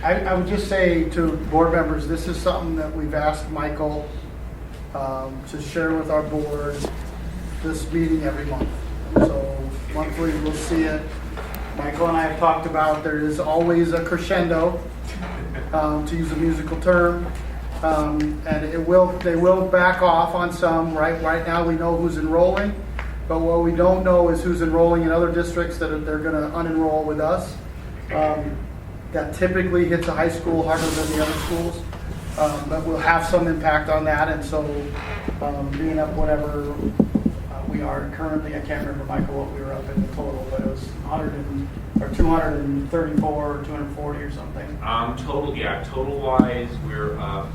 I would just say to board members, this is something that we've asked Michael to share with our board this meeting every month. So monthly we'll see it. Michael and I have talked about there is always a crescendo, to use a musical term, and they will back off on some. Right now we know who's enrolling, but what we don't know is who's enrolling in other districts that they're going to unenroll with us. That typically hits a high school harder than the other schools, but we'll have some impact on that. And so being up whatever we are currently, I can't remember, Michael, what we were up in the total, but it was 234 or 240 or something. Total wise, we're up.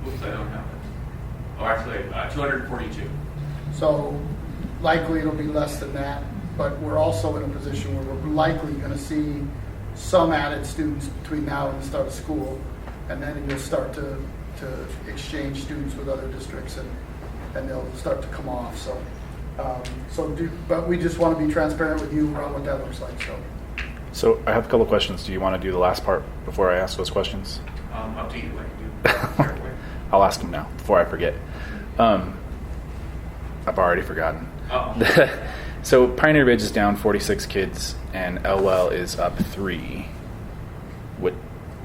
Oops, I don't have it. Oh, actually, 242. So likely it'll be less than that, but we're also in a position where we're likely going to see some added students between now and the start of school, and then you'll start to exchange students with other districts, and they'll start to come off. But we just want to be transparent with you around what that looks like. So I have a couple of questions. Do you want to do the last part before I ask those questions? Up to you. I can do it. I'll ask them now before I forget. I've already forgotten. So Pioneer Ridge is down 46 kids, and Elwell is up 3,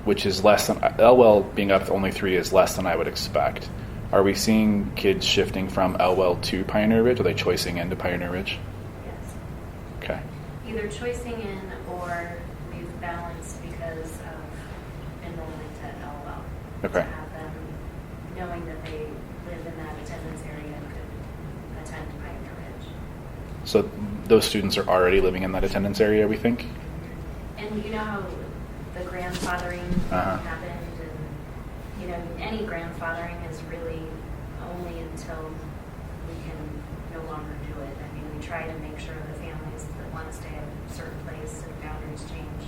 which is less than Elwell being up only 3 is less than I would expect. Are we seeing kids shifting from Elwell to Pioneer Ridge? Are they choicing into Pioneer Ridge? Yes. Okay. Either choicing in or we've balanced because of enrollment at Elwell. Okay. To have them knowing that they live in that attendance area and could attend Pioneer Ridge. So those students are already living in that attendance area, we think? And you know how the grandfathering happened, and any grandfathering is really only until we can no longer do it. I mean, we try to make sure the families that want to stay at a certain place and boundaries change,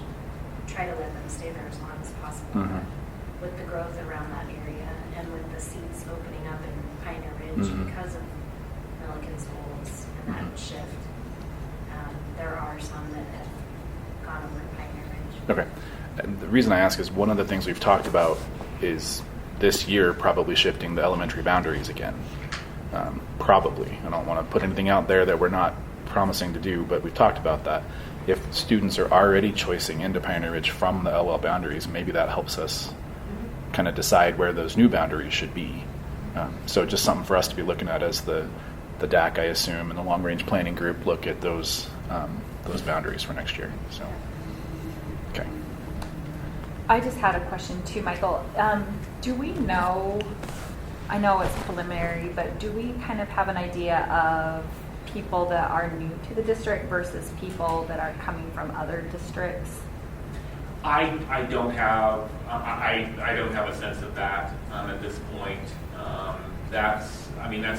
try to let them stay there as long as possible. Mm-hmm. With the growth around that area and with the seats opening up in Pioneer Ridge because of Milliken schools and that shift. There are some that have gone over to Pioneer Ridge. Okay. And the reason I ask is one of the things we've talked about is this year probably shifting the elementary boundaries again. Probably. I don't want to put anything out there that we're not promising to do, but we've talked about that. If students are already choicing into Pioneer Ridge from the LL boundaries, maybe that helps us kind of decide where those new boundaries should be. So just something for us to be looking at as the DAC, I assume, and the long range planning group look at those boundaries for next year. So, okay. I just had a question too, Michael. Do we know, I know it's preliminary, but do we kind of have an idea of people that are new to the district versus people that are coming from other districts? I don't have I don't have a sense of that at this point. That's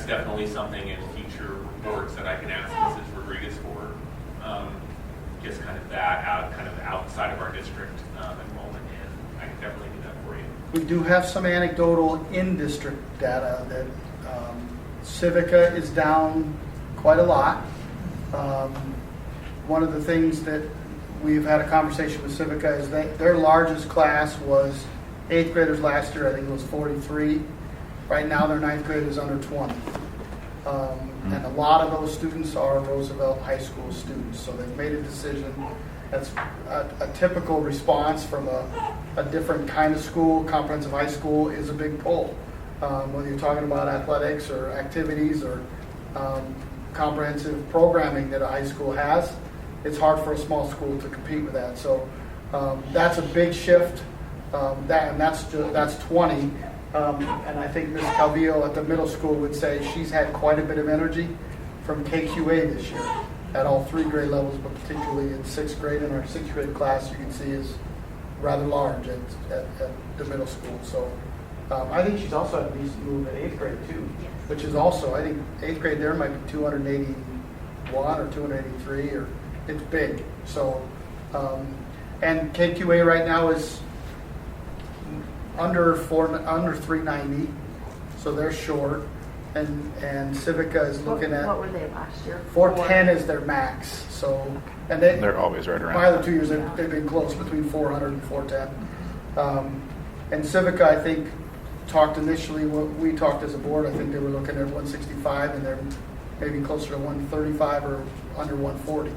definitely something in future reports that I can ask Mrs. Rodriguez for. Just kind of that kind of outside of our district enrollment in. I can definitely do that for you. We do have some anecdotal in-district data that Civica is down quite a lot. One of the things that we've had a conversation with Civica is that their largest class was 8th graders last year. I think it was 43. Right now their 9th grade is under 20. And a lot of those students are Roosevelt High School students. So they've made a decision. That's a typical response from a different kind of school. Comprehensive high school is a big pull. Whether you're talking about athletics or activities or comprehensive programming that a high school has, it's hard for a small school to compete with that. So that's a big shift. That's 20. And I think Ms. Calvillo at the middle school would say she's had quite a bit of energy from KQA this year at all 3 grade levels, but particularly in 6th grade. In our 6th grade class, you can see is rather large at the middle school. So I think she's also had a decent move at 8th grade too, which is also, I think 8th grade there might be 281 or 283, or it's big. So, and KQA right now is under 390, so they're short, and Civica is looking at what were they last year? 410 is their max. So, and They're always right around. my other 2 years they've been close, between 400 and 410. And Civica, I think, talked initially, when we talked as a board, I think they were looking at 165, and they're maybe closer to 135 or under 140.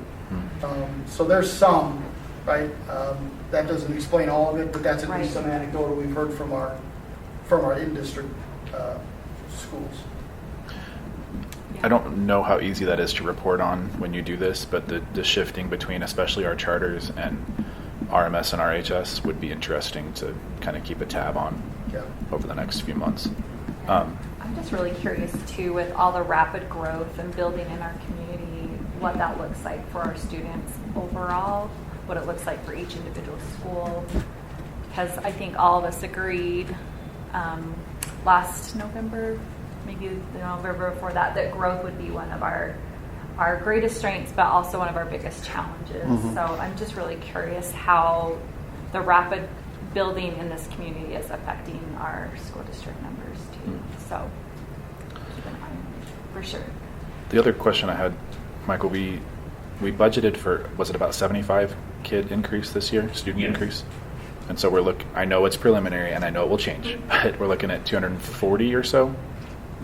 So there's some, right? That doesn't explain all of it, but that's at least some anecdotal we've heard from our in-district schools. I don't know how easy that is to report on when you do this, but the shifting between especially our charters and RMS and RHS would be interesting to kind of keep a tab on over the next few months. I'm just really curious too, with all the rapid growth and building in our community, what that looks like for our students overall, what it looks like for each individual school. Because I think all of us agreed last November, maybe the November before that growth would be one of our greatest strengths, but also one of our biggest challenges. So I'm just really curious how the rapid building in this community is affecting our school district numbers too. So keep an eye for sure. The other question I had, Michael, we budgeted for, was it about 75 kid increase this year, student increase? And so I know it's preliminary and I know it will change, but we're looking at 240 or so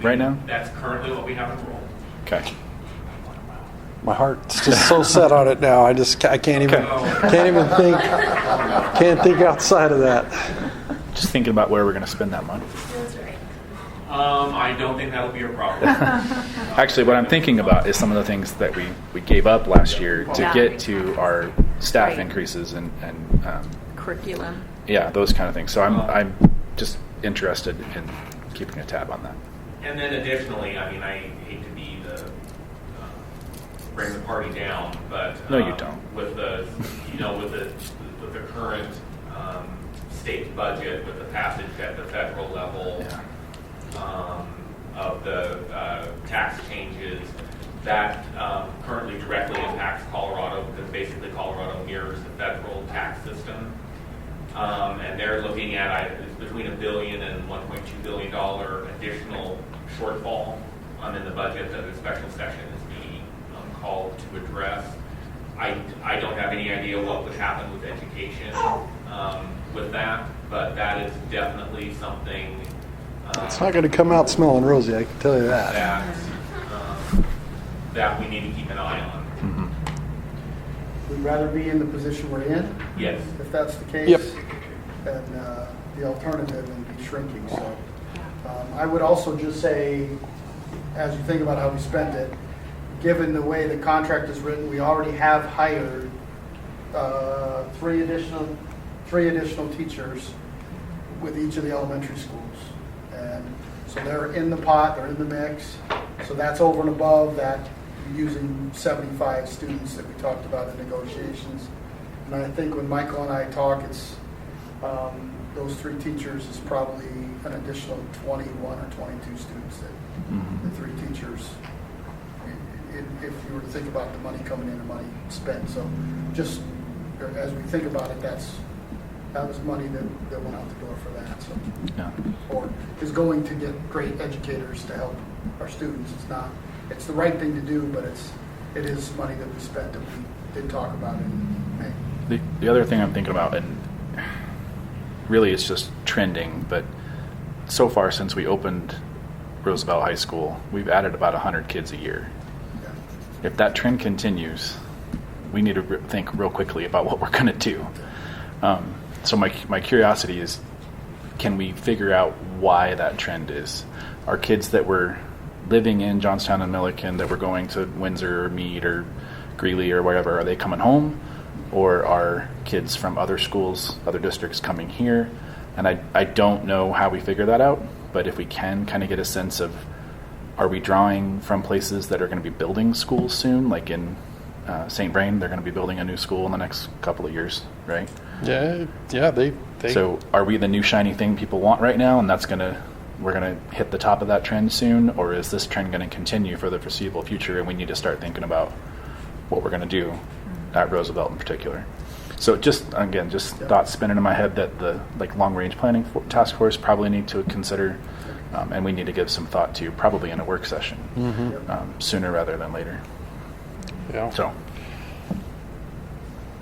right now? That's currently what we have enrolled. Okay. My heart's just so set on it now. I can't even think outside of that. Just thinking about where we're going to spend that money. That's right. I don't think that'll be a problem. Actually, what I'm thinking about is some of the things that we gave up last year to get to our staff increases and curriculum. Yeah, those kind of things. So I'm just interested in keeping a tab on that. And then additionally, I hate to be bring the party down, but no, you don't. With the with the current state budget, with the passage at the federal level of the tax changes, that currently directly impacts Colorado, because basically Colorado mirrors the federal tax system, and they're looking at between $1 billion and $1.2 billion additional shortfall in the budget that a special session is being called to address. I don't have any idea what would happen with education with that, but that is definitely something It's not going to come out smelling rosy, I can tell you that. that we need to keep an eye on. We'd rather be in the position we're in, Yes. if that's the case, Yep. than the alternative and be shrinking. So I would also just say, as you think about how we spent it, given the way the contract is written, we already have hired three additional teachers with each of the elementary schools. And so they're in the pot, they're in the mix. So that's over and above that using 75 students that we talked about in negotiations. And I think when Michael and I talk, it's those three teachers is probably an additional 21 or 22 students that the three teachers, if you were to think about the money coming in and money spent. So just as we think about it, that was money that went out the door for that. So, or is going to get great educators to help our students. It's the right thing to do, but it is money that we spent that we did talk about in May. The other thing I'm thinking about, and really it's just trending, but so far since we opened Roosevelt High School, we've added about 100 kids a year. Yeah. If that trend continues, we need to think real quickly about what we're going to do. So my curiosity is, can we figure out why that trend is? Are kids that were living in Johnstown and Milliken that were going to Windsor or Meade or Greeley or wherever, are they coming home? Or are kids from other schools, other districts coming here? And I don't know how we figure that out, but if we can kind of get a sense of, are we drawing from places that are going to be building schools soon, like in St. Vrain, they're going to be building a new school in the next couple of years, right? Yeah, they. So are we the new shiny thing people want right now, and we're gonna hit the top of that trend soon, or is this trend going to continue for the foreseeable future, and we need to start thinking about what we're going to do at Roosevelt in particular? So just thoughts spinning in my head that the long range planning task force probably need to consider, and we need to give some thought to probably in a work session sooner rather than later. Yeah. So.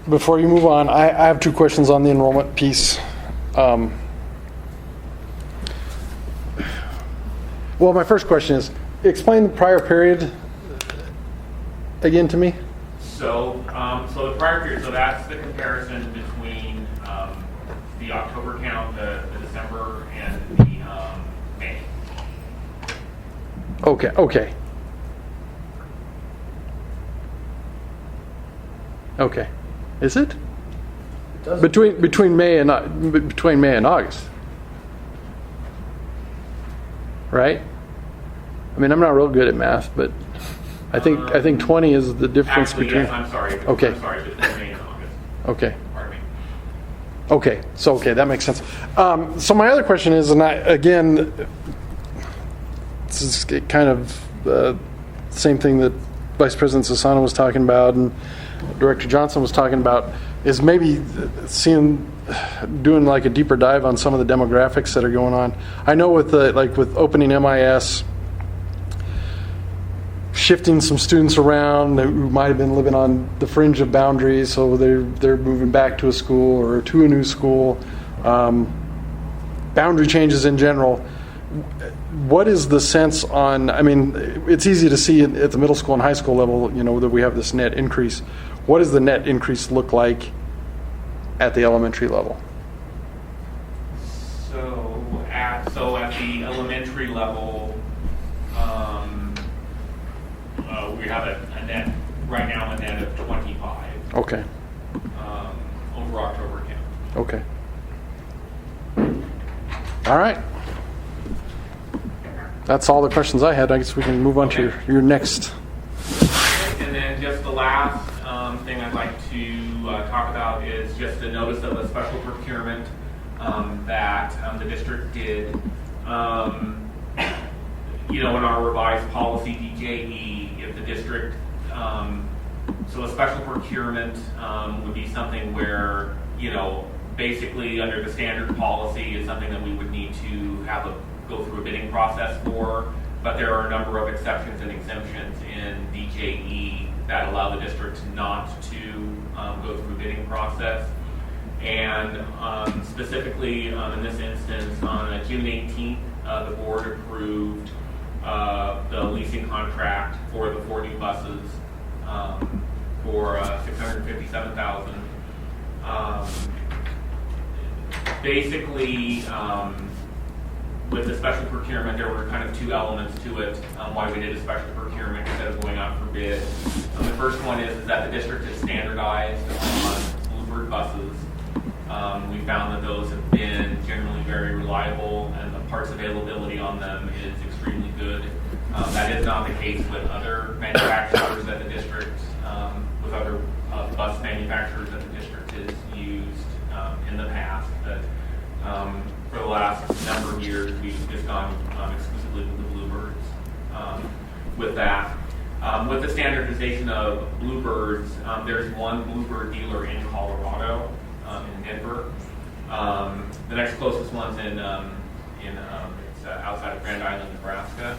Before you move on, I have two questions on the enrollment piece. Well, my first question is, explain the prior period again to me. So the prior period, so that's the comparison between the October count, the December, and the May. Okay. Is it? Between May and August, right? I mean, I'm not real good at math, but I think 20 is the difference Actually, between. yes, I'm sorry. Okay. I'm sorry, between May and August. Okay. Pardon me. Okay, that makes sense. So my other question is, and this is kind of the same thing that Vice President Sassano was talking about and Director Johnson was talking about, is maybe doing like a deeper dive on some of the demographics that are going on. I know with opening MIS, shifting some students around who might have been living on the fringe of boundaries, so they're moving back to a school or to a new school. Boundary changes in general. What is the sense on? I mean, it's easy to see at the middle school and high school level, that we have this net increase. What does the net increase look like at the elementary level? So at the elementary level, we have a net right now, a net of 25. Okay. Over October count. Okay. All right. That's all the questions I had. I guess we can move on to your next. And then just the last thing I'd like to talk about is just the notice of a special procurement that the district did. In our revised policy DJE, if the district, so a special procurement would be something where, basically under the standard policy is something that we would need to go through a bidding process for. but there are a number of exceptions and exemptions in DJE that allow the district not to go through bidding process. And specifically in this instance, on June 18th, the board approved the leasing contract for the 4 new buses for $657,000. Basically, with the special procurement, there were kind of 2 elements to it, why we did a special procurement instead of going out for bid. The first one is that the district is standardized on Bluebird buses. We found that those have been generally very reliable, and the parts availability on them is extremely good. That is not the case with other manufacturers that the district, with other bus manufacturers that the district has used in the past. But for the last number of years, we've just gone exclusively with the Bluebirds. With that, with the standardization of Bluebirds, there's one Bluebird dealer in Colorado, in Denver. The next closest one's in it's outside of Grand Island, Nebraska.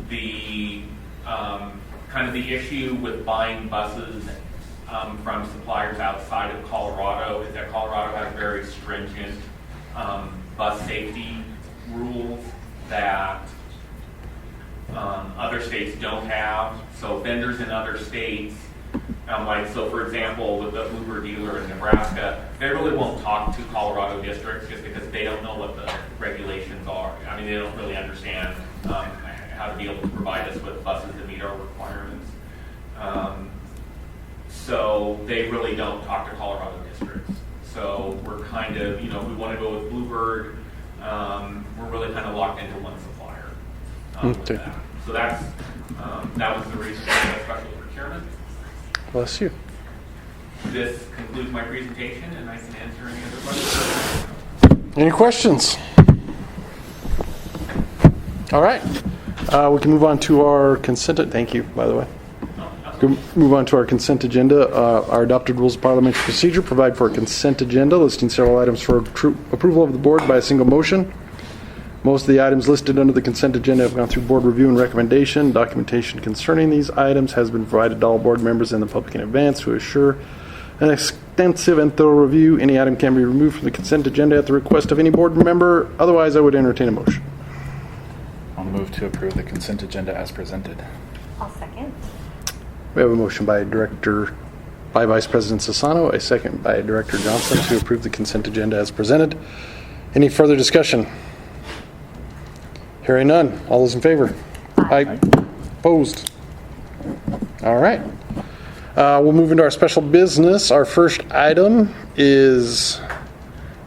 The kind of the issue with buying buses from suppliers outside of Colorado is that Colorado has very stringent bus safety rules that other states don't have. So vendors in other states, so for example, with the Bluebird dealer in Nebraska, they really won't talk to Colorado districts just because they don't know what the regulations are. I mean, they don't really understand how to be able to provide us with buses that meet our requirements. So they really don't talk to Colorado districts. So we're kind of, if we want to go with Bluebird, we're really kind of locked into one supplier. With that. So that was the reason for the special procurement. Bless you. This concludes my presentation, and I can answer any other questions. Any questions? All right. We can move on to our consent. Thank you, by the way. Move on to our consent agenda. Our adopted rules of parliamentary procedure provide for a consent agenda listing several items for approval of the board by a single motion. Most of the items listed under the consent agenda have gone through board review and recommendation. Documentation concerning these items has been provided to all board members and the public in advance to assure an extensive and thorough review. Any item can be removed from the consent agenda at the request of any board member. Otherwise, I would entertain a motion. I'll move to approve the consent agenda as presented. I'll second. We have a motion by Vice President Sassano, a second by Director Johnson to approve the consent agenda as presented. Any further discussion? Hearing none. All those in favor? Aye. Opposed? All right. We'll move into our special business. Our first item is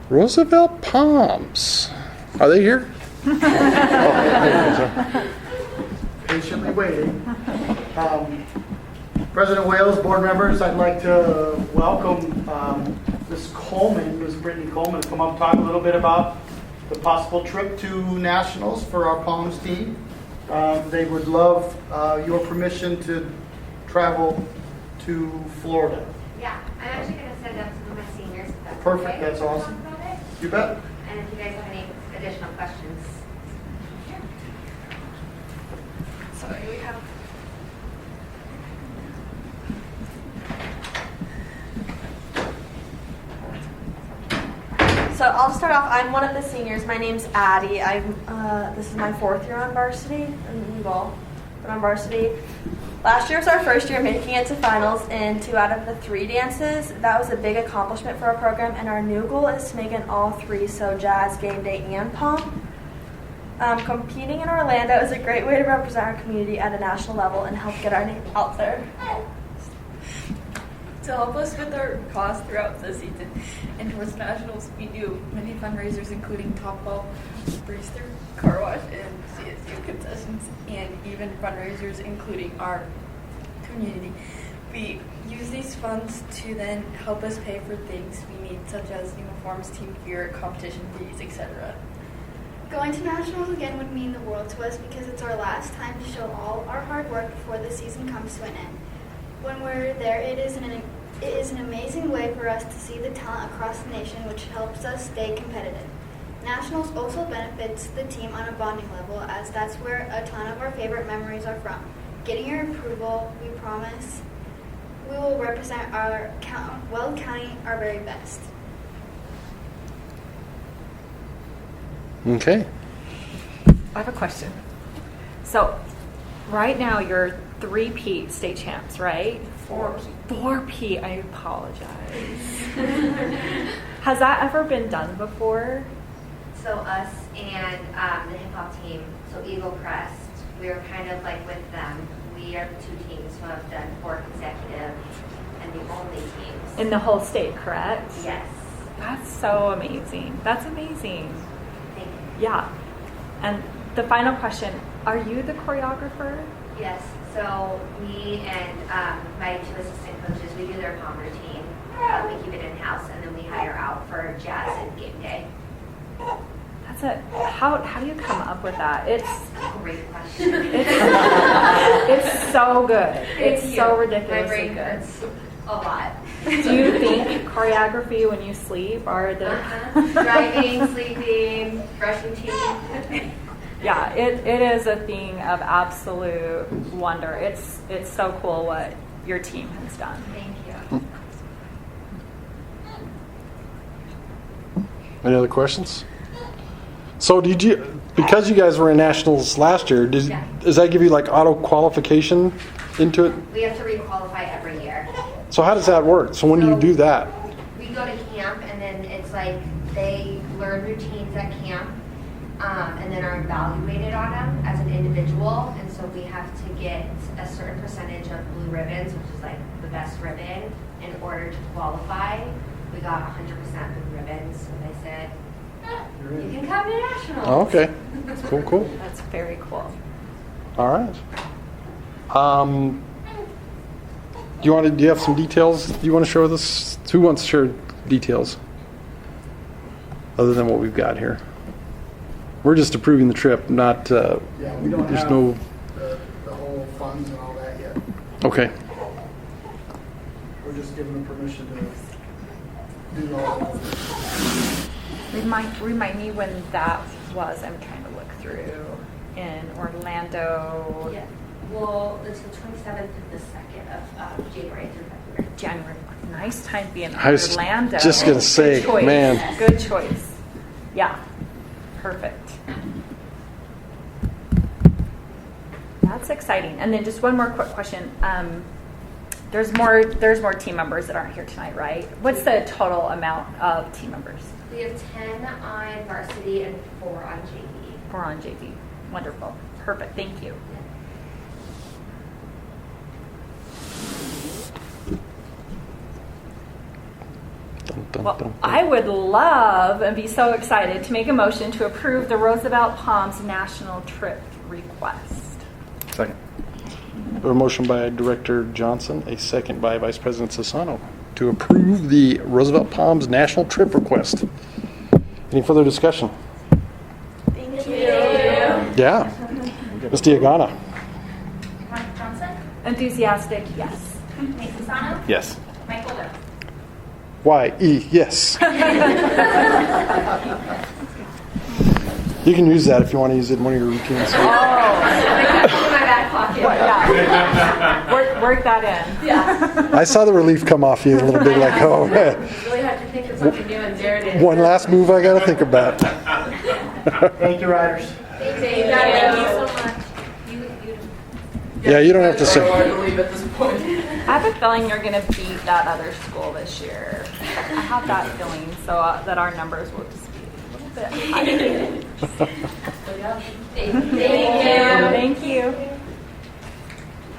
Roosevelt Palms. Are they here? Patiently waiting. President Wales, board members, I'd like to welcome Ms. Brittany Coleman, to come up and talk a little bit about the possible trip to nationals for our Palms team. They would love your permission to travel to Florida. Yeah, I'm actually going to send out some of my seniors. If that's Perfect, okay. that's awesome. About it. You bet. And if you guys have any additional questions. Sorry, we have. So I'll start off. I'm one of the seniors. My name's Addie. This is my 4th year on varsity, and we've all been on varsity. Last year was our first year making it to finals in 2 out of the 3 dances. That was a big accomplishment for our program, and our new goal is to make it all 3, so jazz, game day, and pom. Competing in Orlando is a great way to represent our community at a national level and help get our name out there. To help us with our costs throughout the season and towards nationals, we do many fundraisers, including Topball, Breeze-Through, Car Wash, and CSU concessions, and even fundraisers including our community. We use these funds to then help us pay for things we need, such as uniforms, team gear, competition fees, etc. Going to nationals again would mean the world to us because it's our last time to show all our hard work before the season comes to an end. When we're there, it is an amazing way for us to see the talent across the nation, which helps us stay competitive. Nationals also benefits the team on a bonding level, as that's where a ton of our favorite memories are from. Getting your approval, we promise we will represent our Weld County our very best. Okay. I have a question. So, right now you're 3P state champs, right? 4P. I apologize. Has that ever been done before? So us and the hip hop team, so Eagle Crest, we're kind of like with them. We are the two teams who have done 4 consecutive and the only teams. In the whole state, correct? Yes. That's so amazing. That's amazing. Thank you. Yeah. And the final question, are you the choreographer? Yes. So me and my 2 assistant coaches, we do their pom routine. We keep it in-house, and then we hire out for jazz and game day. How do you come up with that? It's Great question. it's so good. It's Thank so you. ridiculously My brain good. hurts a lot. Do you think choreography when you sleep are the Driving, sleeping, brushing teeth. Yeah, it is a thing of absolute wonder. It's so cool what your team has done. Thank you. Any other questions? So because you guys were in nationals last year, does that give you like auto qualification into it? We have to requalify every year. So how does that work? So when do you do that? We go to camp, and then it's like they learn routines at camp, and then are evaluated on them as an individual. And so we have to get a certain percentage of blue ribbons, which is like the best ribbon, in order to qualify. We got 100% blue ribbons, so they said, you can come to nationals. Oh, okay. Cool. That's very cool. All right. Do you have some details you want to share with us? Who wants to share details other than what we've got here? We're just approving the trip, not. We don't there's have no. the whole funds and all that yet. Okay. We're just giving them permission to do all that. Remind me when that was. I'm trying to look through in Orlando. Yeah. Well, it's the 27th and the 2nd of January through February. January. Nice time being in I was Orlando. just gonna say, Good choice. man. Good choice. Yeah. Perfect. That's exciting. And then just one more quick question. There's more team members that aren't here tonight, right? What's the total amount of team members? We have 10 on varsity and 4 on JV. 4 on JV. Wonderful. Perfect. Thank you. Well, I would love and be so excited to make a motion to approve the Roosevelt Palms National Trip request. Second. A motion by Director Johnson, a second by Vice President Sassano to approve the Roosevelt Palms National Trip request. Any further discussion? Thank you. Yeah. Ms. Diagana. Mike Johnson, Enthusiastic, yes. Nate Sassano, Yes. Mike Holder. Y-E, yes. You can use that if you want to use it in one of your routines. In my back pocket. Yeah. Work that in. Yeah. I saw the relief come off you a little bit, like, oh, man. Really have to think of something new, and there it is. One last move I got to think about. Thank you, riders. Thank you so much. Yeah, you don't have to say. Hard to leave at this point. I have a feeling you're going to beat that other school this year. I have that feeling, so that our numbers will just be a little bit higher. Thank you.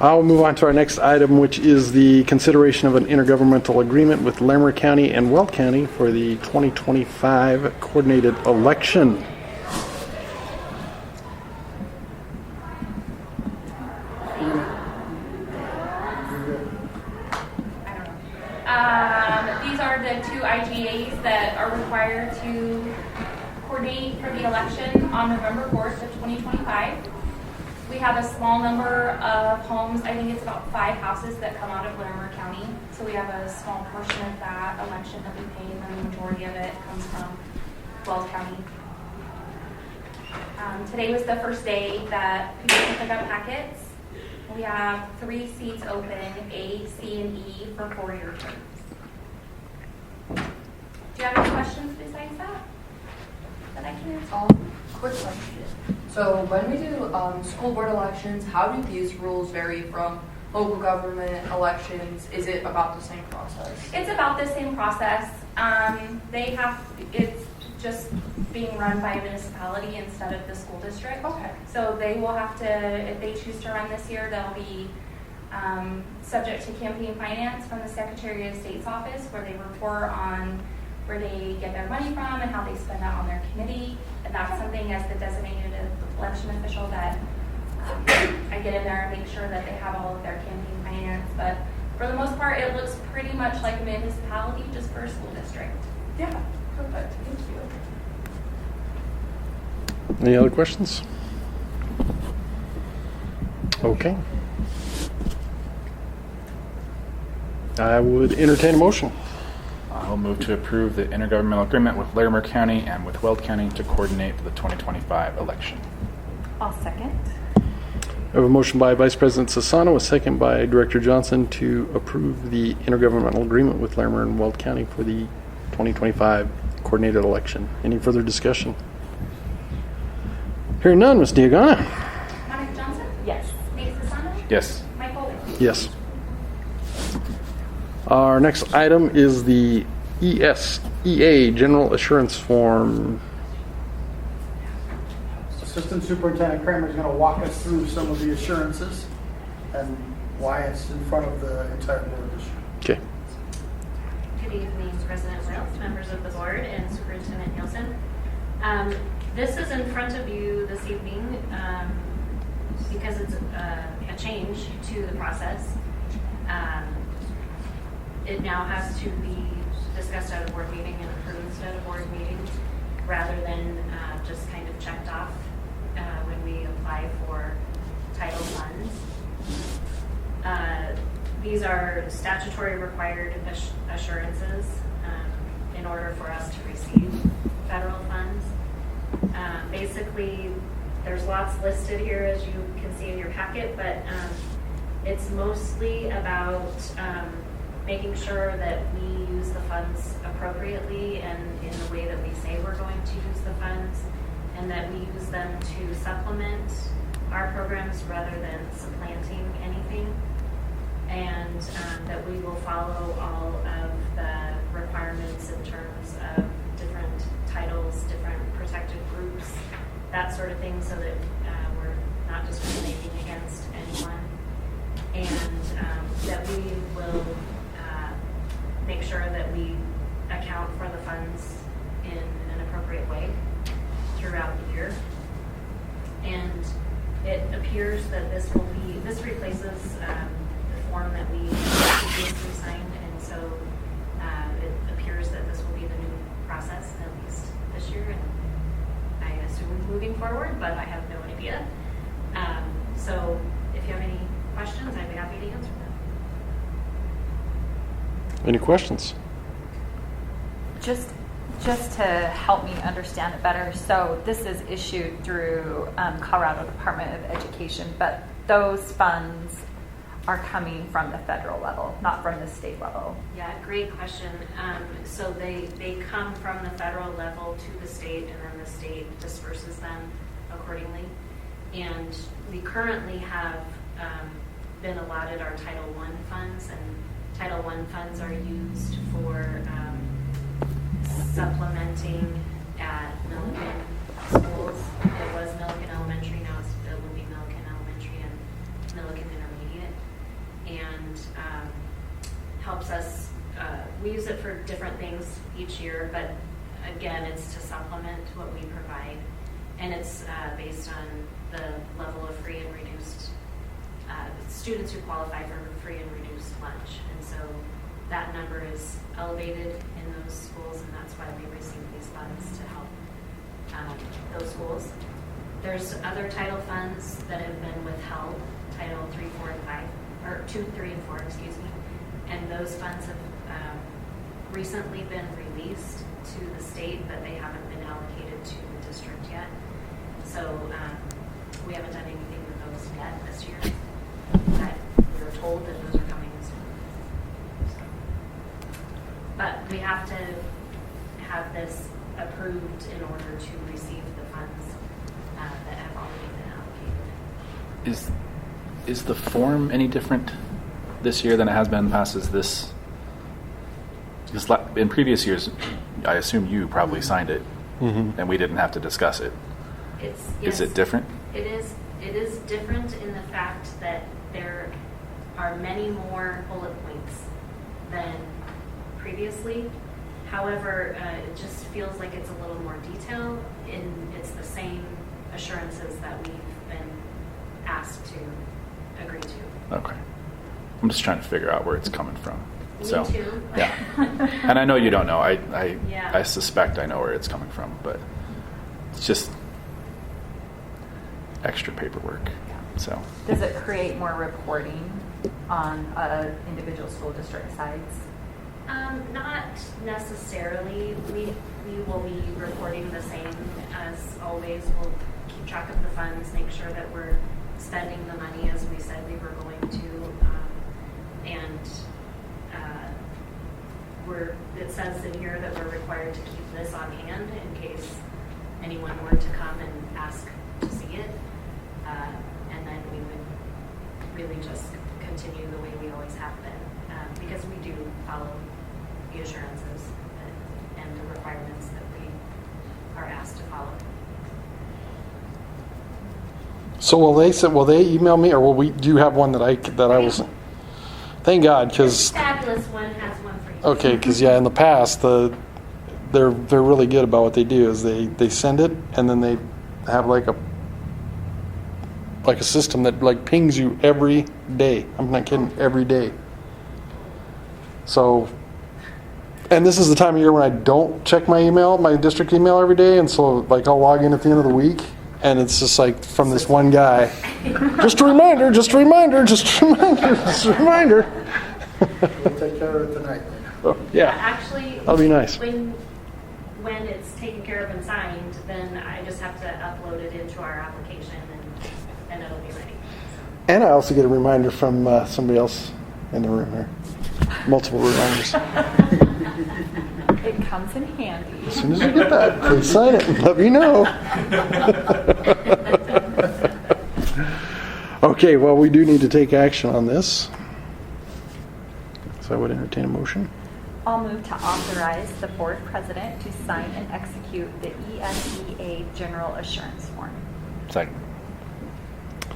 I'll move on to our next item, which is the consideration of an intergovernmental agreement with Larimer County and Weld County for the 2025 coordinated election. These are the 2 IGAs that are required to coordinate for the election on November 4th of 2025. We have a small number of homes. I think it's about 5 houses that come out of Larimer County. So we have a small portion of that election that we pay, and the majority of it comes from Weld County. Today was the first day that people can pick up packets. We have 3 seats open, A, C, and E, for 4-year terms. Do you have any questions besides that I can answer? Quick question. So when we do school board elections, how do these rules vary from local government elections? Is it about the same process? It's about the same process. It's just being run by a municipality instead of the school district. Okay. So they will have to, if they choose to run this year, they'll be subject to campaign finance from the Secretary of State's office, where they report on where they get their money from and how they spend that on their committee. And that's something, as the designated election official, that I get in there and make sure that they have all of their campaign finance. But for the most part, it looks pretty much like a municipality, just for a school district. Yeah, perfect. Thank you. Any other questions? Okay. I would entertain a motion. I'll move to approve the intergovernmental agreement with Larimer County and with Weld County to coordinate the 2025 election. I'll second. I have a motion by Vice President Sassano, a second by Director Johnson to approve the intergovernmental agreement with Larimer and Weld County for the 2025 coordinated election. Any further discussion? Hearing none, Ms. Diagana. Monica Johnson? Yes. Nate Sassano? Yes. Mike Holden? Yes. Our next item is the ESEA General Assurance Form. Assistant Superintendent Kramer is going to walk us through some of the assurances and why it's in front of the entire board this year. Okay. Good evening, President Weld, members of the board, and Superintendent Nielsen. This is in front of you this evening because it's a change to the process. It now has to be discussed at a board meeting and approved at a board meeting, rather than just kind of checked off when we apply for title funds. These are statutory required assurances in order for us to receive federal funds. Basically, there's lots listed here, as you can see in your packet, but it's mostly about making sure that we use the funds appropriately and in the way that we say we're going to use the funds, and that we use them to supplement our programs rather than supplanting anything, and that we will follow all of the requirements in terms of different titles, different protected groups, that sort of thing, so that we're not discriminating against anyone, and that we will make sure that we account for the funds in an appropriate way throughout the year. And it appears that this replaces the form that we previously signed, and so it appears that this will be the new process, at least this year, and I assume moving forward, but I have no idea. So if you have any questions, I'd be happy to answer them. Any questions? Just to help me understand it better, so this is issued through Colorado Department of Education, but those funds are coming from the federal level, not from the state level. Yeah, great question. So they come from the federal level to the state, and then the state disperses them accordingly. And we currently have been allotted our Title I funds, and Title I funds are used for supplementing at Milliken schools. It was Milliken Elementary, now it will be Milliken Elementary and Milliken Intermediate, and helps us. We use it for different things each year, but again, it's to supplement what we provide, and it's based on the level of free and reduced students who qualify for free and reduced lunch, and so that number is elevated in those schools, and that's why we receive these funds to help those schools. There's other title funds that have been withheld, Title 3, 4, and 5, or 2, 3, and 4, excuse me, and those funds have recently been released to the state, but they haven't been allocated to the district yet. So we haven't done anything with those yet this year. But we were told that those are coming soon. So. But we have to have this approved in order to receive the funds that have already been allocated. Is the form any different this year than it has been in the past? Is this, because in previous years, I assume you probably signed it, and we didn't have to discuss it. Is it different? It is different in the fact that there are many more bullet points than previously. However, it just feels like it's a little more detailed, and it's the same assurances that we've been asked to agree to. Okay. I'm just trying to figure out where it's coming from. Me so, too. Yeah. And I know you don't know. I Yeah. suspect I know where it's coming from, but it's just extra paperwork. So. Does it create more reporting on individual school district sides? Not necessarily. We will be reporting the same as always. We'll keep track of the funds, make sure that we're spending the money as we said we were going to, and it says in here that we're required to keep this on hand in case anyone were to come and ask to see it, and then we would really just continue the way we always have been, because we do follow the assurances and the requirements that we are asked to follow. So will they email me, or do you have one that I was? Thank God, because Fabulous one has one for you. okay, because in the past they're really good about what they do is they send it and then they have like a system that like pings you every day. I'm not kidding, every day. So, and this is the time of year when I don't check my district email every day, and so like I'll log in at the end of the week. And it's just like from this one guy, just a reminder, just a reminder, just a reminder, just a reminder. We'll take care of it tonight. Oh, yeah. Actually, that'll be nice. When it's taken care of and signed, then I just have to upload it into our application, and it'll be ready. And I also get a reminder from somebody else in the room here. Multiple reminders. It comes in handy. As soon as you get that, please sign it and let me know. Okay, well, we do need to take action on this. So I would entertain a motion. I'll move to authorize the board president to sign and execute the ESEA General Assurance Form. Second.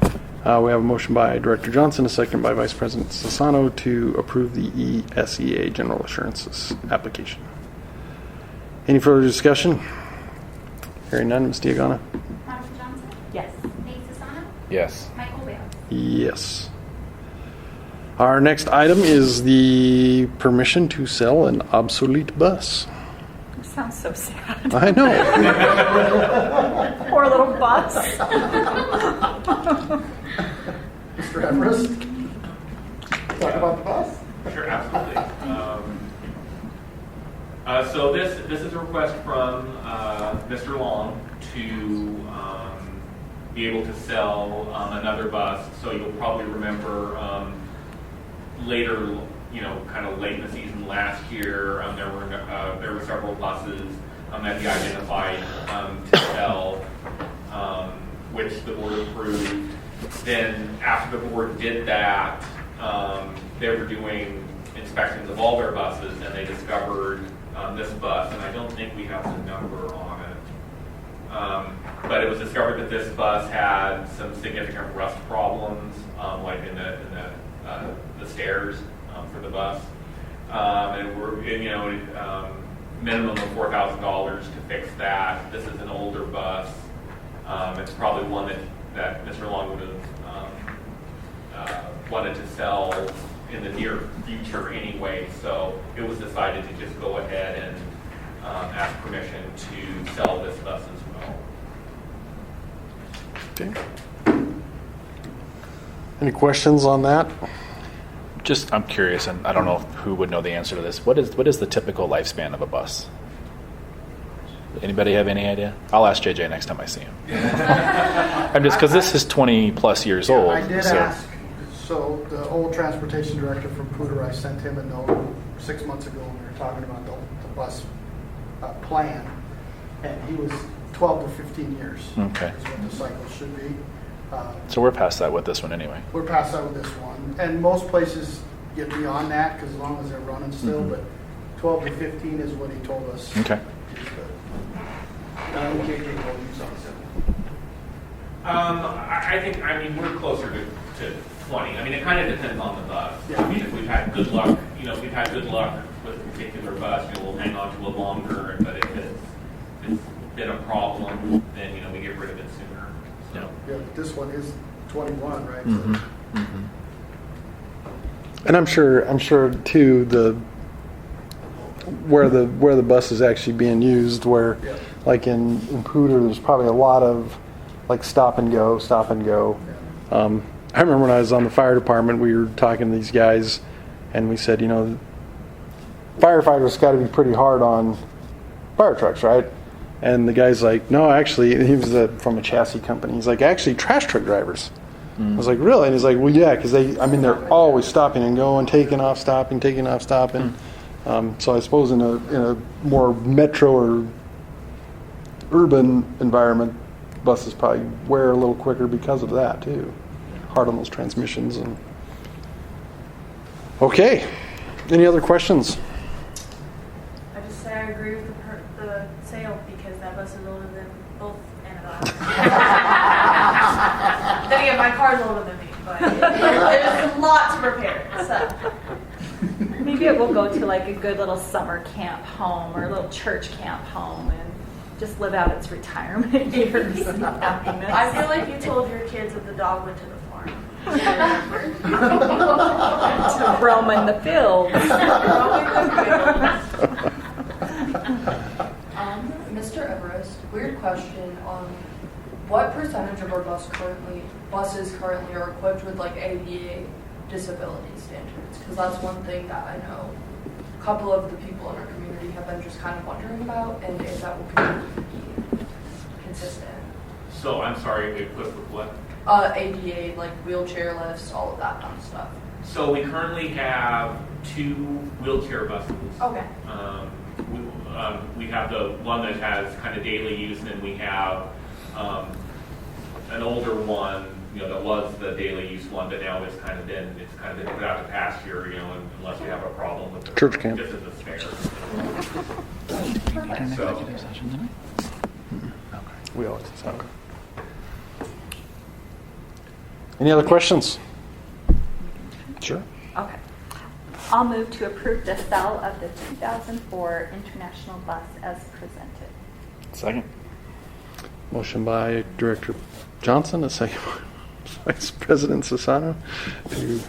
We have a motion by Director Johnson, a second by Vice President Sassano to approve the ESEA General Assurances application. Any further discussion? Hearing none, Ms. Diagana? Dr. Johnson? Yes. Nate Sassano? Yes. Michael Bale? Yes. Our next item is the permission to sell an obsolete bus. It sounds so sad. I know. Poor little bus. Mr. Everest, talk about the bus. Sure, absolutely. So this is a request from Mr. Long to be able to sell another bus. So you'll probably remember later, kind of late in the season last year, there were several buses that he identified to sell, which the board approved. Then after the board did that, they were doing inspections of all their buses, and they discovered this bus, and I don't think we have the number on it. But it was discovered that this bus had some significant rust problems, like in the stairs for the bus, and minimum of $4,000 to fix that. This is an older bus. It's probably one that Mr. Long would have wanted to sell in the near future anyway, so it was decided to just go ahead and ask permission to sell this bus as well. Okay. Any questions on that? I'm curious, and I don't know who would know the answer to this. What is the typical lifespan of a bus? Anybody have any idea? I'll ask JJ next time I see him. I'm just because this is 20 plus years old. I did so. ask. So the old transportation director from Poudre, I sent him a note 6 months ago when we were talking about the bus plan, and he was 12 to 15 years. Okay. Is what the cycle should be. So we're past that with this one anyway. We're past that with this one, and most places get beyond that because as long as they're running still, but 12 to 15 is what he told us. Okay. I think, we're closer to 20. It kind of depends on the bus. Yeah. If we've had good luck, with a particular bus, we'll hang on to it longer. But if it's been a problem, then, we get rid of it sooner. So. Yeah, but this one is 21, right? Mm-hmm. So, Mm-hmm. And I'm sure too where the bus is actually being used, where Yeah. like in Poudre, there's probably a lot of like stop and go. I remember when I was on the fire department, we were talking to these guys, and we said, firefighters got to be pretty hard on fire trucks, right? And the guy's like, no, actually, he was from a chassis company. He's like, actually, trash truck drivers. I was like, really? And he's like, well, yeah, because they're always stopping and going, taking off, stopping. So I suppose in a more metro or urban environment, buses probably wear a little quicker because of that too. Hard on those transmissions. And okay, any other questions? I just say I agree with the sale because that bus is older than both Annabelle. Then again, my car's older than me, but there's a lot to repair. So. Maybe it will go to like a good little summer camp home or a little church camp home and just live out its retirement years and happiness. I feel like you told your kids that the dog went to the farm. To roam in the fields. Mr. Everest, weird question. What percentage of our buses currently are equipped with like ADA disability standards? Because that's one thing that I know a couple of the people in our community have been just kind of wondering about, and if that will be consistent. So I'm sorry, equipped with what? ADA, like wheelchair lifts, all of that kind of stuff. So we currently have 2 wheelchair buses. Okay. We have the one that has kind of daily use, and then we have an older one, that was the daily use one, but now it's kind of been put out to pasture, unless we have a problem with the Church camp. Just as a spare. We always okay. Any other questions? Sure. Okay. I'll move to approve the sale of the 2004 International Bus as presented. Second. Motion by Director Johnson, a second by Vice President Sassano to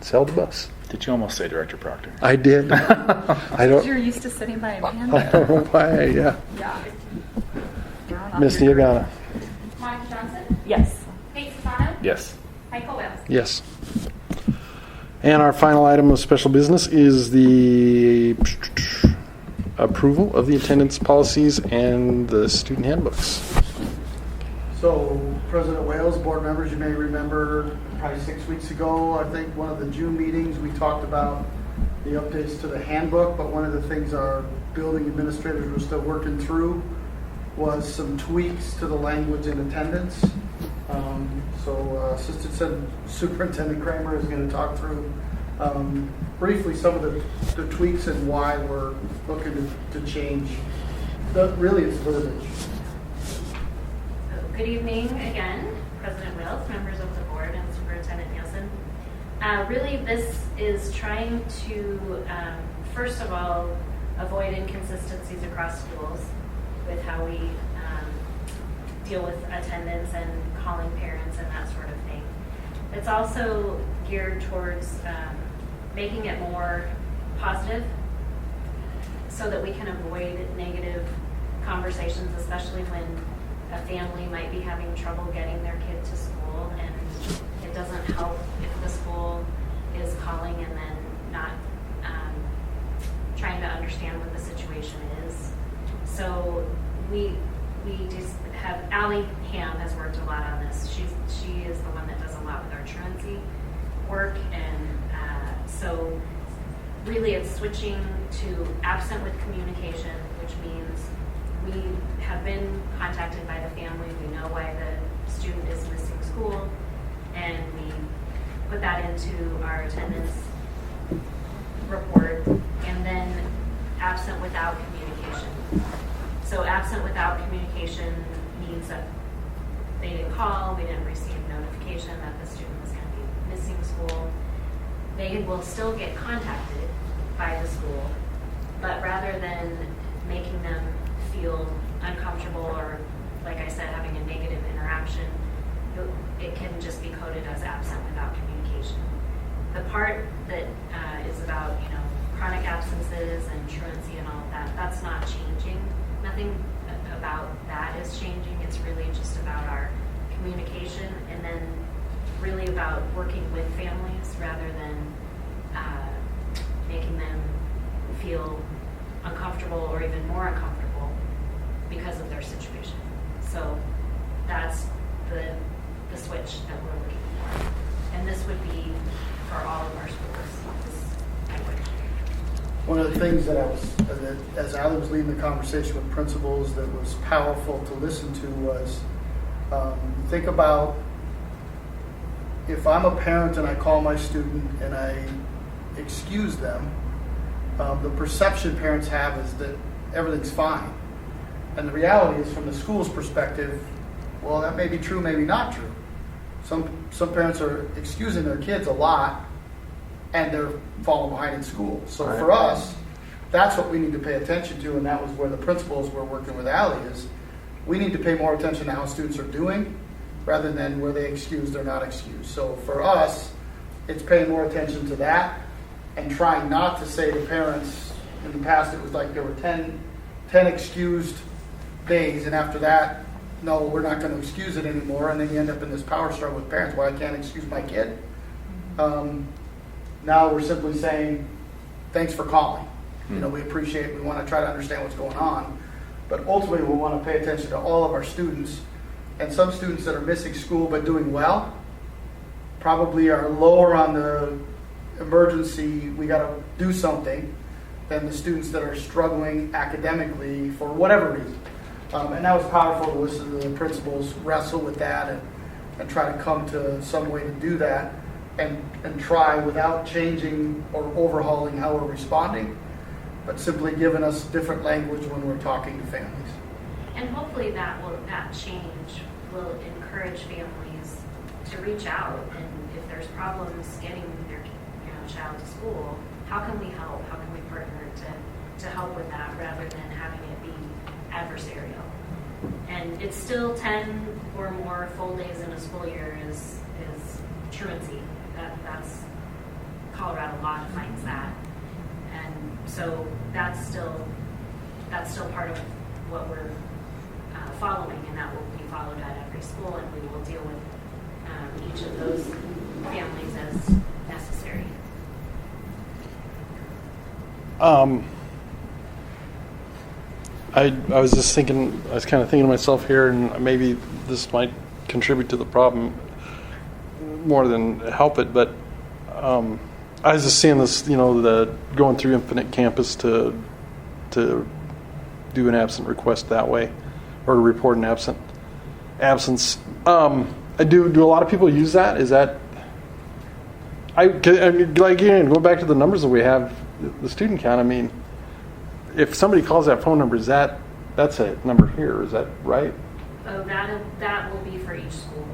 sell the bus. Did you almost say Director Proctor? I did. I don't. You're used to sitting by a man. I don't know why. Yeah. Yeah. Misty Agana. Monica Johnson? Yes. Nate Sassano? Yes. Michael Weld? Yes. And our final item of special business is the approval of the attendance policies and the student handbooks. So, President Wales, board members, you may remember probably 6 weeks ago, I think one of the June meetings, we talked about the updates to the handbook, but one of the things our building administrators were still working through was some tweaks to the language in attendance. So Assistant Superintendent Kramer is going to talk through briefly some of the tweaks and why we're looking to change. Really, it's verbiage. Good evening again, President Wales, members of the board, and Superintendent Nielsen. Really, this is trying to, first of all, avoid inconsistencies across schools with how we deal with attendance and calling parents and that sort of thing. It's also geared towards making it more positive so that we can avoid negative conversations, especially when a family might be having trouble getting their kid to school, and it doesn't help if the school is calling and then not trying to understand what the situation is. So we just have, Allie Ham has worked a lot on this. She is the one that does a lot with our truancy work, and so really it's switching to absent with communication, which means we have been contacted by the family. We know why the student is missing school, and we put that into our attendance report, and then absent without communication. So absent without communication means that they didn't call, we didn't receive notification that the student was going to be missing school. They will still get contacted by the school, but rather than making them feel uncomfortable or, like I said, having a negative interaction, it can just be coded as absent without communication. The part that is about, chronic absences and truancy and all of that, that's not changing. Nothing about that is changing. It's really just about our communication, and then really about working with families rather than making them feel uncomfortable or even more uncomfortable because of their situation. So that's the switch that we're looking for. And this would be for all of our schools, this language. One of the things that as Allie was leading the conversation with principals that was powerful to listen to was, think about if I'm a parent and I call my student and I excuse them, the perception parents have is that everything's fine. And the reality is, from the school's perspective, well, that may be true, maybe not true. Some parents are excusing their kids a lot, and they're falling behind in school. So for us, that's what we need to pay attention to, and that was where the principals were working with Allie is, we need to pay more attention to how students are doing rather than were they excused or not excused. So for us, it's paying more attention to that and trying not to say to parents, in the past it was like there were 10 excused days, and after that, no, we're not going to excuse it anymore, and then you end up in this power struggle with parents. Well, I can't excuse my kid. Now we're simply saying, thanks for calling. We appreciate it. We want to try to understand what's going on. But ultimately, we want to pay attention to all of our students. And some students that are missing school but doing well probably are lower on the emergency, we got to do something, than the students that are struggling academically for whatever reason. And that was powerful to listen to the principals wrestle with that and try to come to some way to do that and try without changing or overhauling how we're responding, but simply giving us different language when we're talking to families. And hopefully that change will encourage families to reach out, and if there's problems getting their child to school, how can we help? How can we partner to help with that rather than having it be adversarial? And it's still 10 or more full days in a school year is truancy. That's Colorado law defines that, and so that's still part of what we're following, and that will be followed at every school, and we will deal with each of those families as necessary. I was just thinking, I was kind of thinking to myself here, and maybe this might contribute to the problem more than help it, but I was just seeing this, the going through Infinite Campus to do an absent request that way, or to report an absence. Do a lot of people use that? Is that, again, go back to the numbers that we have, the student count. I mean, if somebody calls that phone number, that's a number here? Is that right? Oh, that will be for each school.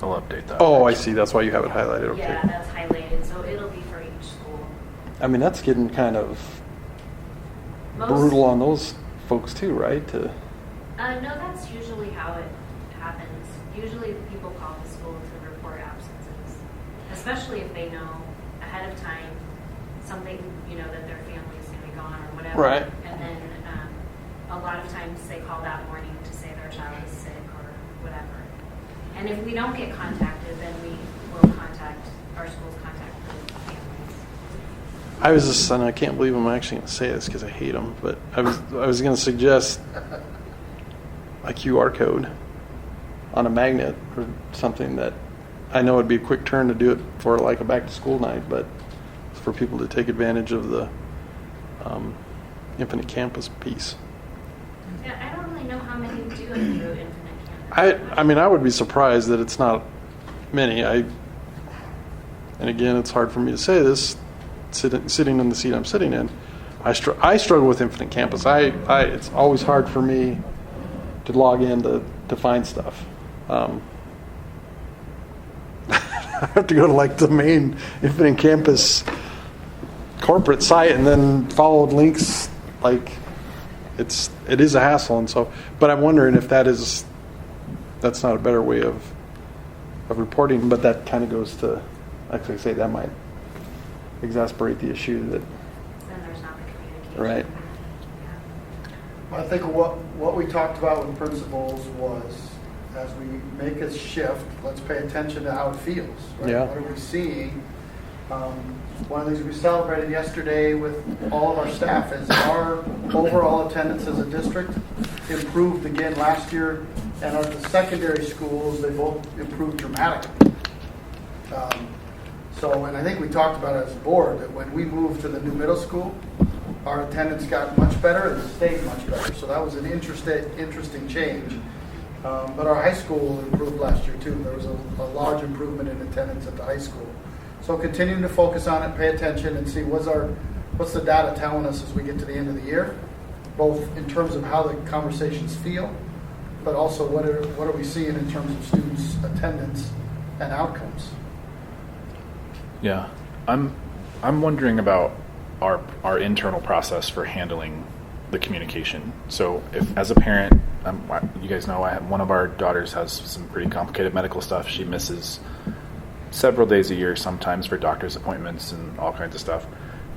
I'll update that. Oh, I see. That's why you have it highlighted. Okay. Yeah, that's highlighted, so it'll be for each school. I mean, that's getting kind of brutal on those folks too, right? No, that's usually how it happens. Usually people call the school to report absences, especially if they know ahead of time something, that their family is going to be gone or whatever. Right. And then a lot of times they call that morning to say their child is sick or whatever. And if we don't get contacted, then we will contact, our schools contact the families. I was just, and I can't believe I'm actually going to say this because I hate them, but I was going to suggest a QR code on a magnet or something that I know it'd be a quick turn to do it for like a back to school night, but for people to take advantage of the Infinite Campus piece. Yeah, I don't really know how many do it through Infinite Campus. I mean, I would be surprised that it's not many. And again, it's hard for me to say this, sitting in the seat I'm sitting in. I struggle with Infinite Campus. It's always hard for me to log in to find stuff. I have to go to like the main Infinite Campus corporate site and then follow links. Like it is a hassle, and so. But I'm wondering if that's not a better way of reporting. But that kind of goes to, like I say, that might exasperate the issue that. Then there's not the communication. Right. I think what we talked about with principals was, as we make a shift, let's pay attention to how it feels. Right? Yeah. What are we seeing? One of the things we celebrated yesterday with all of our staff is our overall attendance as a district improved again last year, and at the secondary schools, they both improved dramatically. And I think we talked about it as a board, that when we moved to the new middle school, our attendance got much better and stayed much better. So that was an interesting change. But our high school improved last year too. There was a large improvement in attendance at the high school. So continuing to focus on it, pay attention, and see what's the data telling us as we get to the end of the year, both in terms of how the conversations feel, but also what are we seeing in terms of students' attendance and outcomes. Yeah, I'm wondering about our internal process for handling the communication. So if, as a parent, you guys know one of our daughters has some pretty complicated medical stuff. She misses several days a year, sometimes for doctor's appointments and all kinds of stuff.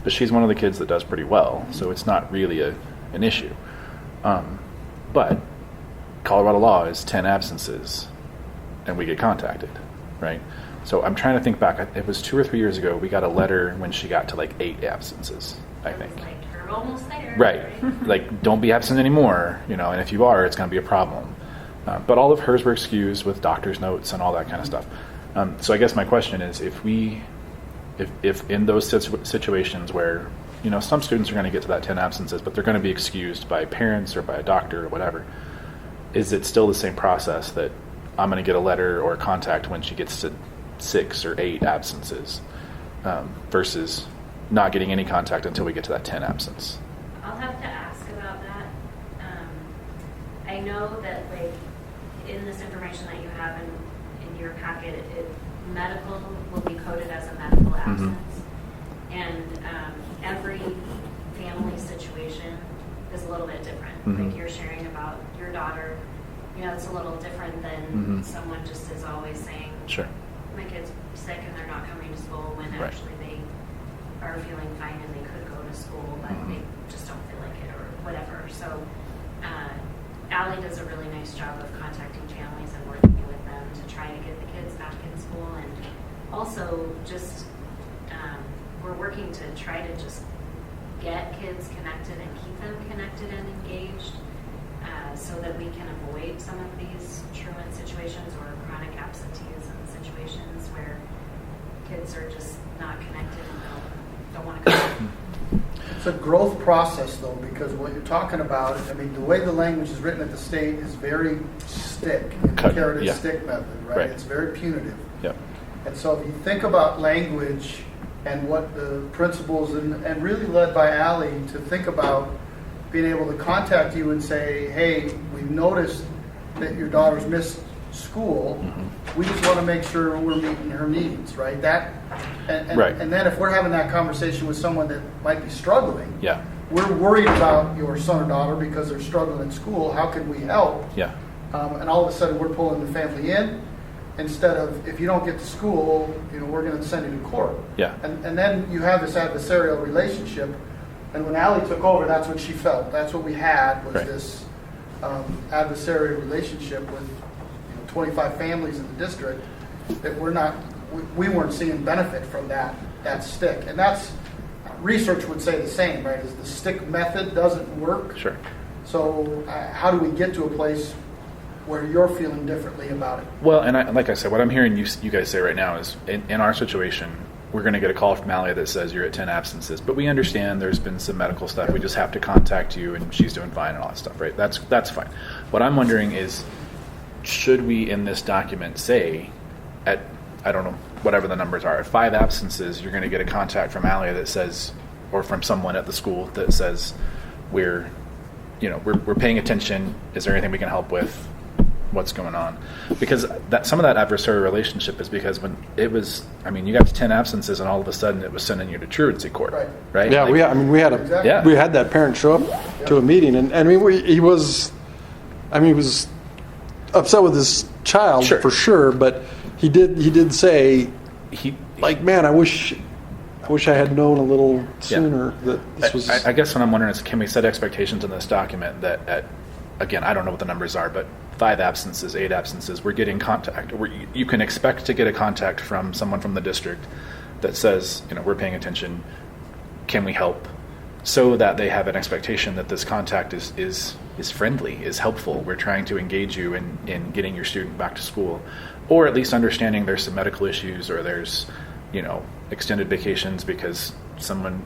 But she's one of the kids that does pretty well, so it's not really an issue. But Colorado law is 10 absences, and we get contacted, right? So I'm trying to think back. It was 2 or 3 years ago. We got a letter when she got to like 8 absences, I think. Like, you're almost there. Right. Like, don't be absent anymore, and if you are, it's going to be a problem. But all of hers were excused with doctor's notes and all that kind of stuff. So I guess my question is, if in those situations where, some students are going to get to that 10 absences, but they're going to be excused by parents or by a doctor or whatever, is it still the same process that I'm going to get a letter or a contact when she gets to 6 or 8 absences versus not getting any contact until we get to that 10 absence? I'll have to ask about that. I know that, like, in this information that you have in your packet, medical will be coded as a medical absence. And every family situation is a little bit different. Like you're sharing about your daughter, it's a little different than someone just is always saying, sure, my kid's sick and they're not coming to school, when actually they are feeling fine and they could go to school, but they just don't feel like it or whatever. So Allie does a really nice job of contacting families and working with them to try to get the kids back in school. And also just we're working to try to just get kids connected and keep them connected and engaged so that we can avoid some of these truant situations or chronic absenteeism situations where kids are just not connected and don't want to come. It's a growth process, though, because what you're talking about, the way the language is written at the state is very stick, carrot and stick method, right? It's very punitive. Yep. And so if you think about language and what the principals, and really led by Allie, to think about being able to contact you and say, hey, we've noticed that your daughter's missed school. We just want to make sure we're meeting her needs, right? And then if we're having that conversation with someone that might be struggling, we're worried about your son or daughter because they're struggling at school. How can we help? And all of a sudden we're pulling the family in instead of, if you don't get to school, we're going to send you to court. And then you have this adversarial relationship. And when Allie took over, that's what she felt. That's what we had, was this adversarial relationship with 25 families in the district that we weren't seeing benefit from that stick. And that's research would say the same, right? Is the stick method doesn't work. Sure. So how do we get to a place where you're feeling differently about it? Well, and like I said, what I'm hearing you guys say right now is, in our situation, we're going to get a call from Malia that says you're at 10 absences, but we understand there's been some medical stuff. We just have to contact you, and she's doing fine and all that stuff, right? That's fine. What I'm wondering is, should we in this document say, at, I don't know, whatever the numbers are, at 5 absences, you're going to get a contact from Malia that says, or from someone at the school that says, we're paying attention. Is there anything we can help with? What's going on? Because some of that adversarial relationship is because when it was, you got to 10 absences and all of a sudden it was sending you to truancy court, right? Yeah, Like, we had that parent show up to a meeting, and he was upset with his child for sure, but he did say man, I wish I had known a little sooner that this was. I guess what I'm wondering is, can we set expectations in this document that again, I don't know what the numbers are, but 5 absences, 8 absences, we're getting contact. You can expect to get a contact from someone from the district that says, we're paying attention. Can we help? So that they have an expectation that this contact is friendly, is helpful. We're trying to engage you in getting your student back to school, or at least understanding there's some medical issues, or there's extended vacations because someone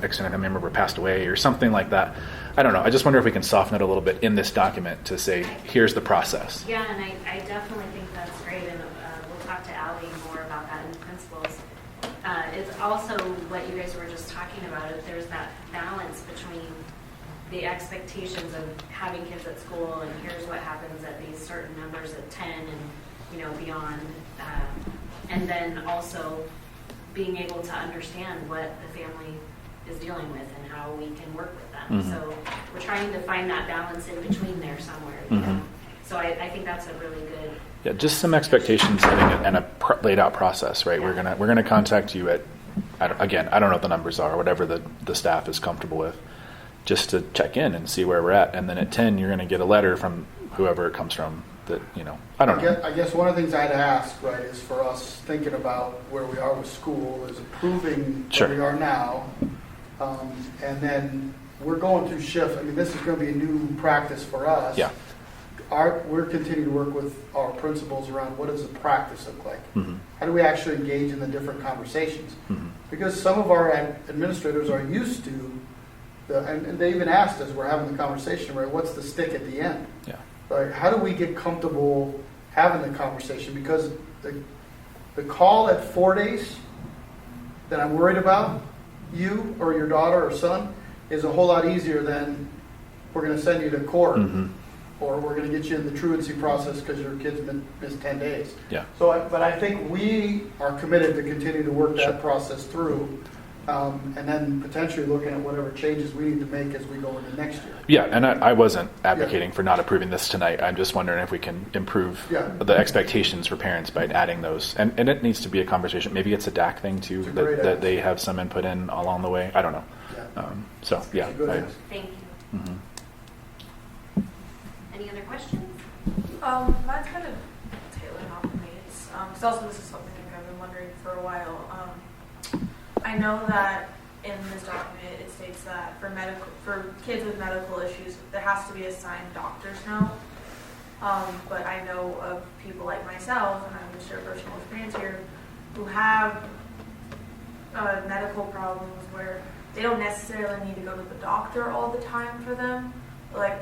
extended family member passed away or something like that. I don't know. I just wonder if we can soften it a little bit in this document to say, here's the process. Yeah, and I definitely think that's great, and we'll talk to Allie more about that in the principles. It's also what you guys were just talking about. If there's that balance between the expectations of having kids at school, and here's what happens at these certain numbers at 10 and beyond, and then also being able to understand what the family is dealing with and how we can work with them. Mm-hmm. So we're trying to find that balance in between there somewhere. Mm-hmm. So I think that's a really good. Yeah, just some expectations and a laid out process, right? Yeah. We're gonna contact you at, I don't know what the numbers are, whatever the staff is comfortable with, just to check in and see where we're at. And then at 10, you're gonna get a letter from whoever it comes from. That I don't know. I guess one of the things I'd ask, right, is for us thinking about where we are with school, is improving where we are now, and then we're going through shifts. This is going to be a new practice for us. Yeah. We're continuing to work with our principals around what does the practice look like. Mm-hmm. How do we actually engage in the different conversations? Mm-hmm. Because some of our administrators are used to and they even asked us, we're having the conversation, right? What's the stick at the end? Yeah. Right? How do we get comfortable having the conversation? Because the call at 4 days that I'm worried about, you or your daughter or son, is a whole lot easier than we're going to send you to court, mm-hmm. or we're going to get you in the truancy process because your kids missed 10 days. Yeah. So, but I think we are committed to continue to work that process through. And then potentially looking at whatever changes we need to make as we go into next year. Yeah, and I wasn't advocating for not approving this tonight. I'm just wondering if we can improve the expectations for parents by adding those. And it needs to be a conversation. Maybe it's a DAC thing too, that they have some input in along the way. I don't know. Yeah. Thank you. Mm-hmm. Any other questions? Mine's kind of tailing off of me. Because also this is something I've been wondering for a while. I know that in this document it states that for kids with medical issues there has to be a signed doctor's note. But I know of people like myself, and I'm just share personal experience here, who have medical problems where they don't necessarily need to go to the doctor all the time for them. Like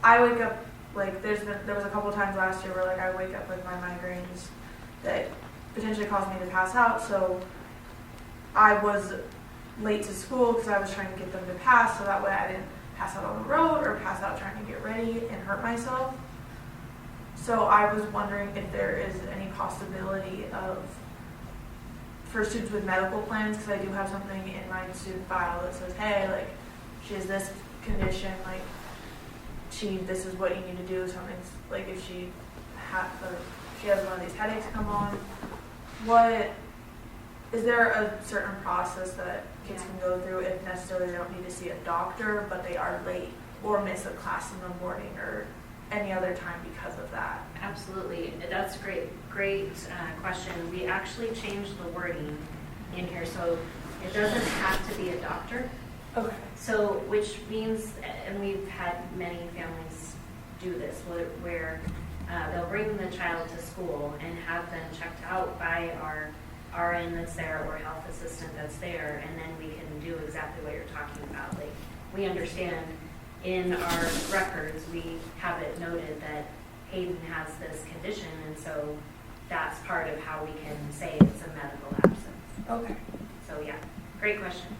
I wake up, like there was a couple of times last year where like I wake up with my migraines that potentially caused me to pass out. So I was late to school because I was trying to get them to pass, so that way I didn't pass out on the road or pass out trying to get ready and hurt myself. So I was wondering if there is any possibility for students with medical plans, because I do have something in my student file that says, hey, like, she has this condition, like, this is what you need to do. Something's like if she has one of these headaches come on. Is there a certain process that kids can go through if necessarily they don't need to see a doctor, but they are late or miss a class in the morning or any other time because of that? Absolutely. That's a great question. We actually changed the wording in here. So It doesn't have to be a doctor. Okay. So, which means, and we've had many families do this, where they'll bring the child to school and have them checked out by our RN that's there or health assistant that's there, and then we can do exactly what you're talking about. Like, we understand in our records, we have it noted that Hayden has this condition, and so that's part of how we can say it's a medical absence. Okay. So yeah, great question.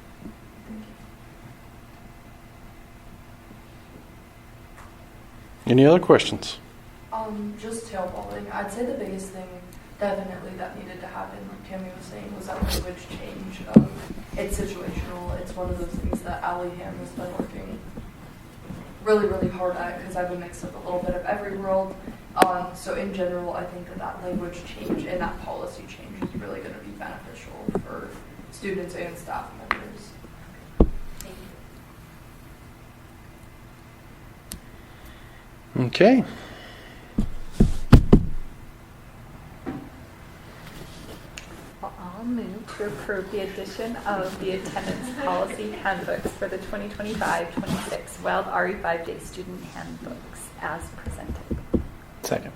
Any other questions? Just tailballing. I'd say the biggest thing definitely that needed to happen, like Tammy was saying, was that language change. It's situational. It's one of those things that Allie Ham has been working really, really hard at because I've been mixed up a little bit of every world. So in general, I think that language change and that policy change is really going to be beneficial for students and staff members. Thank you. Okay. Well, I'll move to approve the addition of the attendance policy handbooks for the 2025-26 Weld RE 5-day student handbooks as presented. Second.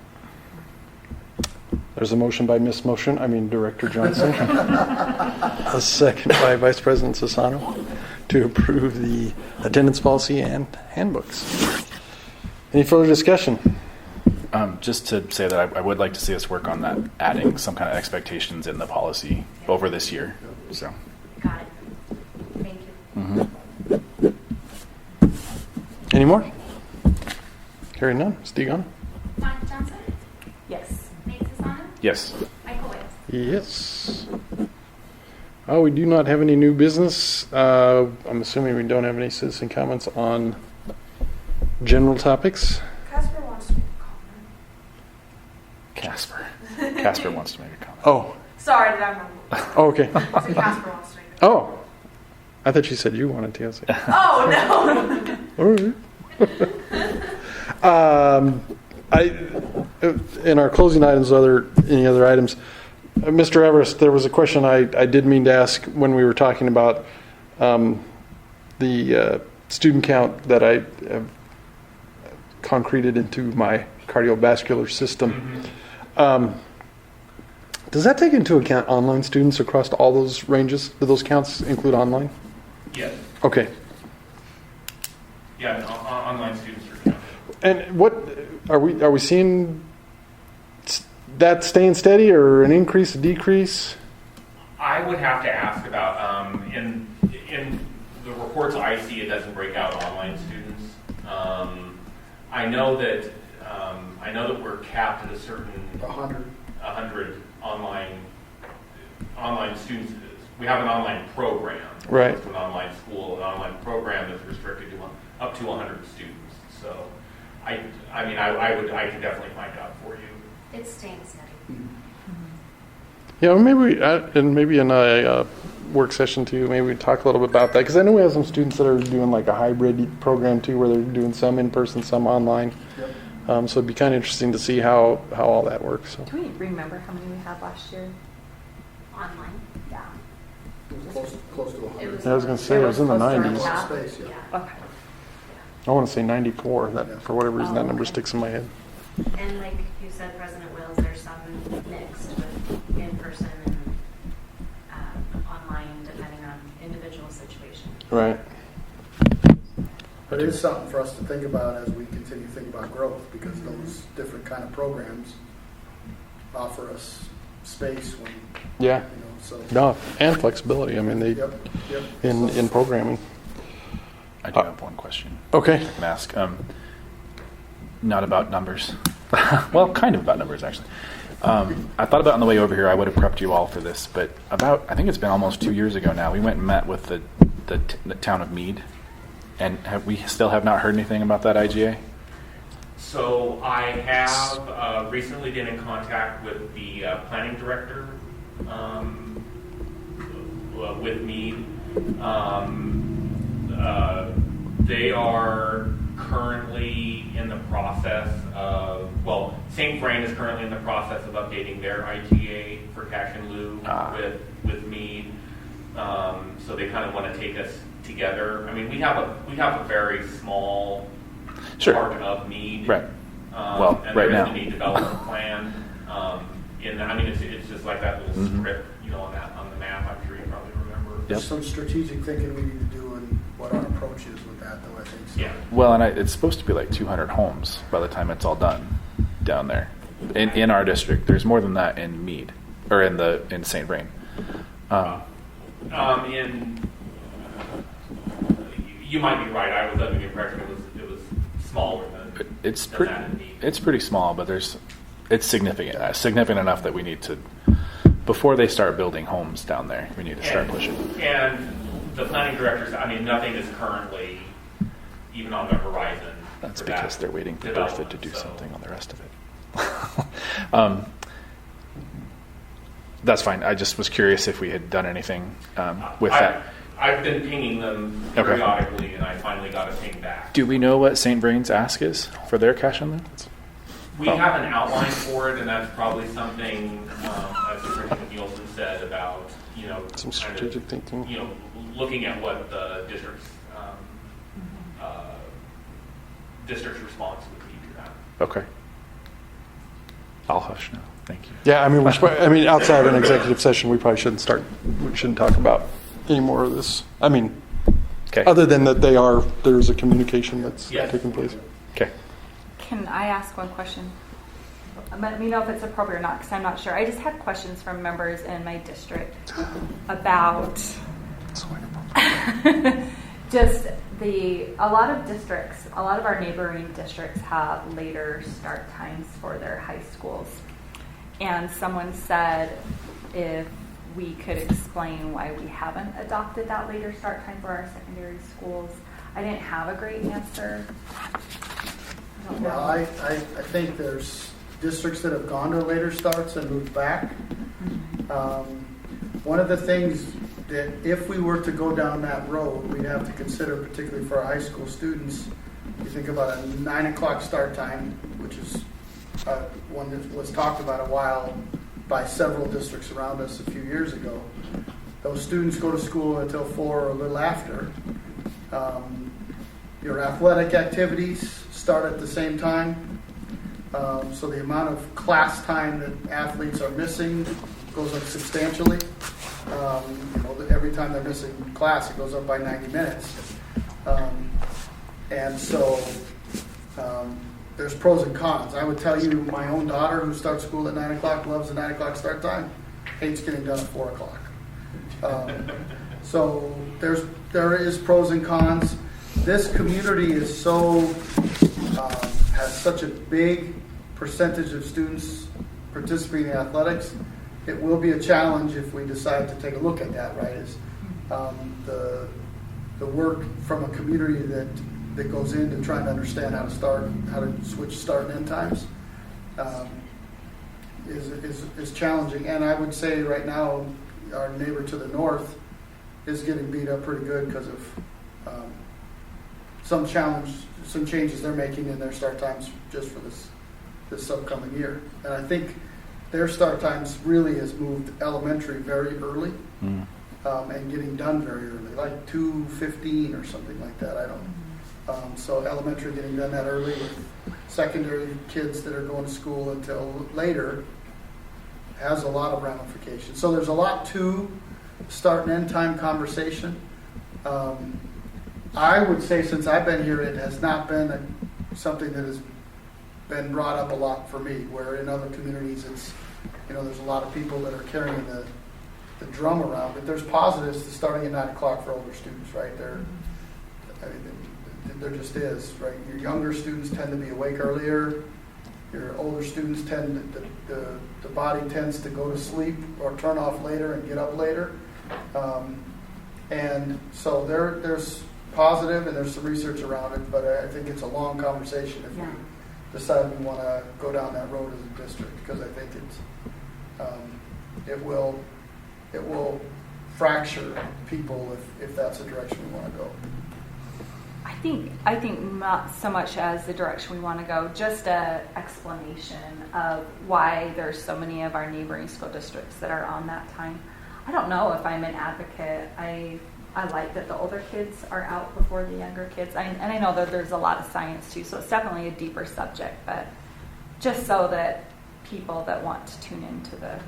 There's a motion by Director Johnson. A second by Vice President Sassano to approve the attendance policy and handbooks. Any further discussion? Just to say that I would like to see us work on that, adding some kind of expectations in the policy over this year. So. Got it. Thank you. Any more? Hearing none. Stigana? Monica Johnson? Yes. Nate Sassano? Yes. Michael Wales? Yes. Oh, we do not have any new business. I'm assuming we don't have any citizen comments on general topics. Casper wants to make a comment. Casper wants to make a comment. Oh. Sorry, did I remember? Oh, okay. So Casper wants to make a comment. Oh. I thought you said you wanted to. I was like, Oh, no. all right. In our closing items, any other items? Mr. Everest, there was a question I did mean to ask when we were talking about the student count that I have concreted into my cardiovascular system. Does that take into account online students across all those ranges? Do those counts include online? Yes. Okay. Yeah, online students are counted. And what are we seeing that staying steady or an increase, a decrease? I would have to ask about in the reports I see, it doesn't break out online students. I know that we're capped at a certain 100 online students. We have an online program, right? It's an online school, an online program that's restricted to up to 100 students. So, I could definitely find out for you. It's staying steady. Yeah, maybe in a work session too. Maybe we talk a little bit about that because I know we have some students that are doing like a hybrid program too, where they're doing some in person, some online. Yep. So it'd be kind of interesting to see how all that works. So. Do we remember how many we had last year? Online? Yeah. It was close to 100. I was going to say it was in the 90s. Space, yeah. Okay. I want to say 94. That for whatever reason that number sticks in my head. And like you said, President Wills, there's some mixed with in-person and online, depending on individual situation. Right. But it is something for us to think about as we continue to think about growth, because those different kind of programs offer us space when, Yeah. so. No, and flexibility. I mean, they Yep. in programming. I do have one question. Okay. I can ask. Not about numbers. Well, kind of about numbers, actually. I thought about on the way over here, I would have prepped you all for this, but I think it's been almost 2 years ago now, we went and met with the town of Meade. And we still have not heard anything about that IGA? So I have recently been in contact with the planning director with Meade. They are currently in the process of, St. Vrain is currently in the process of updating their IGA for cash and lieu with Meade. So they kind of want to take us together. I mean, we have a very small part of Meade. Right. And right there now. is a Meade development plan. It's just like that little strip, on the map. I'm sure you probably remember. There's some strategic thinking we need to do and what our approach is with that, though, I think. So. Yeah. Well, and it's supposed to be like 200 homes by the time it's all done down there. In our district, there's more than that in Meade, or in St. Vrain. You might be right. I was under the impression it was smaller than. It's than pretty. that in Meade. It's pretty small, but it's significant. Significant enough that we need to, before they start building homes down there, we need to start pushing. And the planning directors, nothing is currently even on the horizon. That's because they're waiting for Bertha to do something on the rest of it. That's fine. I just was curious if we had done anything with that. I've been pinging them periodically, and I finally got a ping back. Do we know what St. Vrain's ask is for their cash on loans? We have an outline for it, and that's probably something, as Superintendent Nielsen said, about some strategic thinking. Looking at what the district's response would be to that. Okay. I'll hush now. Thank you. Yeah, outside of an executive session, we probably shouldn't talk about any more of this. Other than that there's a communication that's taking place. Okay. Can I ask one question? Let me know if it's appropriate or not, because I'm not sure. I just had questions from members in my district about just a lot of our neighboring districts have later start times for their high schools. And someone said if we could explain why we haven't adopted that later start time for our secondary schools. I didn't have a great answer. Well, I think there's districts that have gone to later starts and moved back. One of the things that if we were to go down that road, we'd have to consider, particularly for our high school students, you think about a 9 o'clock start time, which is one that was talked about a while by several districts around us a few years ago. Those students go to school until 4 or a little after. Your athletic activities start at the same time. So the amount of class time that athletes are missing goes up substantially. Every time they're missing class, it goes up by 90 minutes. And so there's pros and cons. I would tell you my own daughter who starts school at 9 o'clock loves the 9 o'clock start time, hates getting done at 4 o'clock. So there is pros and cons. This community is has such a big percentage of students participating in athletics. It will be a challenge if we decide to take a look at that, right? The work from a community that goes into trying to understand how to switch start and end times is challenging. And I would say right now our neighbor to the north is getting beat up pretty good because of some changes they're making in their start times just for this upcoming year. And I think their start times really has moved elementary very early and getting done very early, like 2:15 or something like that. I don't. So elementary getting done that early with secondary kids that are going to school until later has a lot of ramifications. So there's a lot to start and end time conversation. I would say since I've been here, it has not been something that has been brought up a lot for me, where in other communities it's, there's a lot of people that are carrying the drum around, but there's positives to starting at 9 o'clock for older students, right? There just is, right? Your younger students tend to be awake earlier. Your older students the body tends to go to sleep or turn off later and get up later. And so there's positive and there's some research around it, but I think it's a long conversation if we decide we want to go down that road as a district, because I think it will fracture people if that's the direction we want to go. I think not so much as the direction we want to go, just an explanation of why there's so many of our neighboring school districts that are on that time. I don't know if I'm an advocate. I like that the older kids are out before the younger kids. And I know that there's a lot of science too, so it's definitely a deeper subject, but just so that people that want to tune into the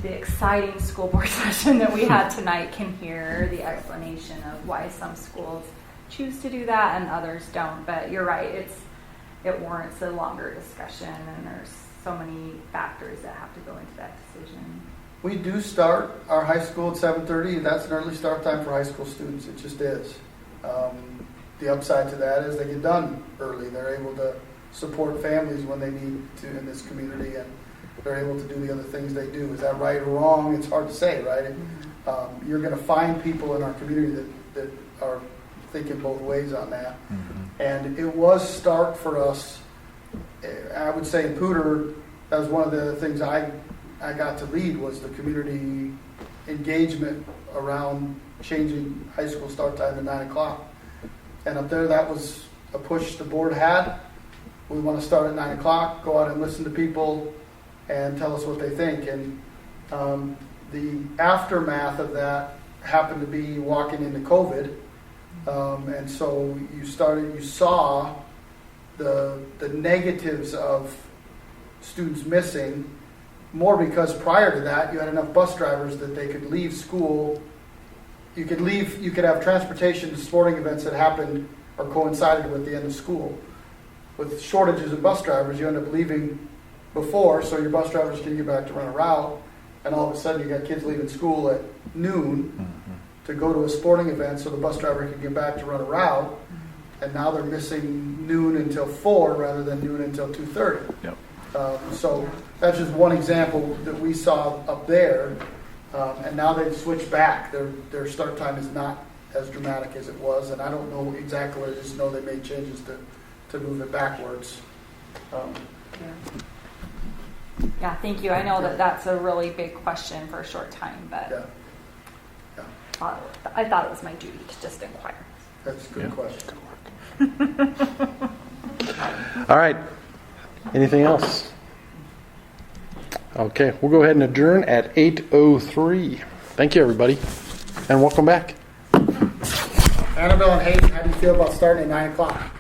exciting school board session that we had tonight can hear the explanation of why some schools choose to do that and others don't. But you're right, it warrants a longer discussion, and there's so many factors that have to go into that decision. We do start our high school at 7:30. That's an early start time for high school students. It just is. The upside to that is they get done early. They're able to support families when they need to in this community, and they're able to do the other things they do. Is that right or wrong? It's hard to say, right? You're going to find people in our community that are thinking both ways on that. And it was stark for us. I would say in Pooter, that was one of the things I got to lead, was the community engagement around changing high school start time to 9 o'clock. And up there, that was a push the board had. We want to start at 9 o'clock, go out and listen to people and tell us what they think. And the aftermath of that happened to be walking into COVID. And so you saw the negatives of students missing, more because prior to that you had enough bus drivers that they could leave school. You could have transportation to sporting events that happened or coincided with the end of school. With shortages of bus drivers, you end up leaving before, so your bus drivers can get back to run a route, and all of a sudden you got kids leaving school at noon to go to a sporting event so the bus driver can get back to run a route, and now they're missing noon until 4 rather than noon until 2:30. Yep. So that's just one example that we saw up there, and now they've switched back. Their start time is not as dramatic as it was, and I don't know exactly what. I just know they made changes to move it backwards. Yeah, thank you. I know that that's a really big question for a short time, but I thought it was my duty to just inquire. That's a good question. All right. Anything else? Okay, we'll go ahead and adjourn at 8:03. Thank you, everybody, and welcome back. Annabelle and Hayden, how do you feel about starting at 9 o'clock?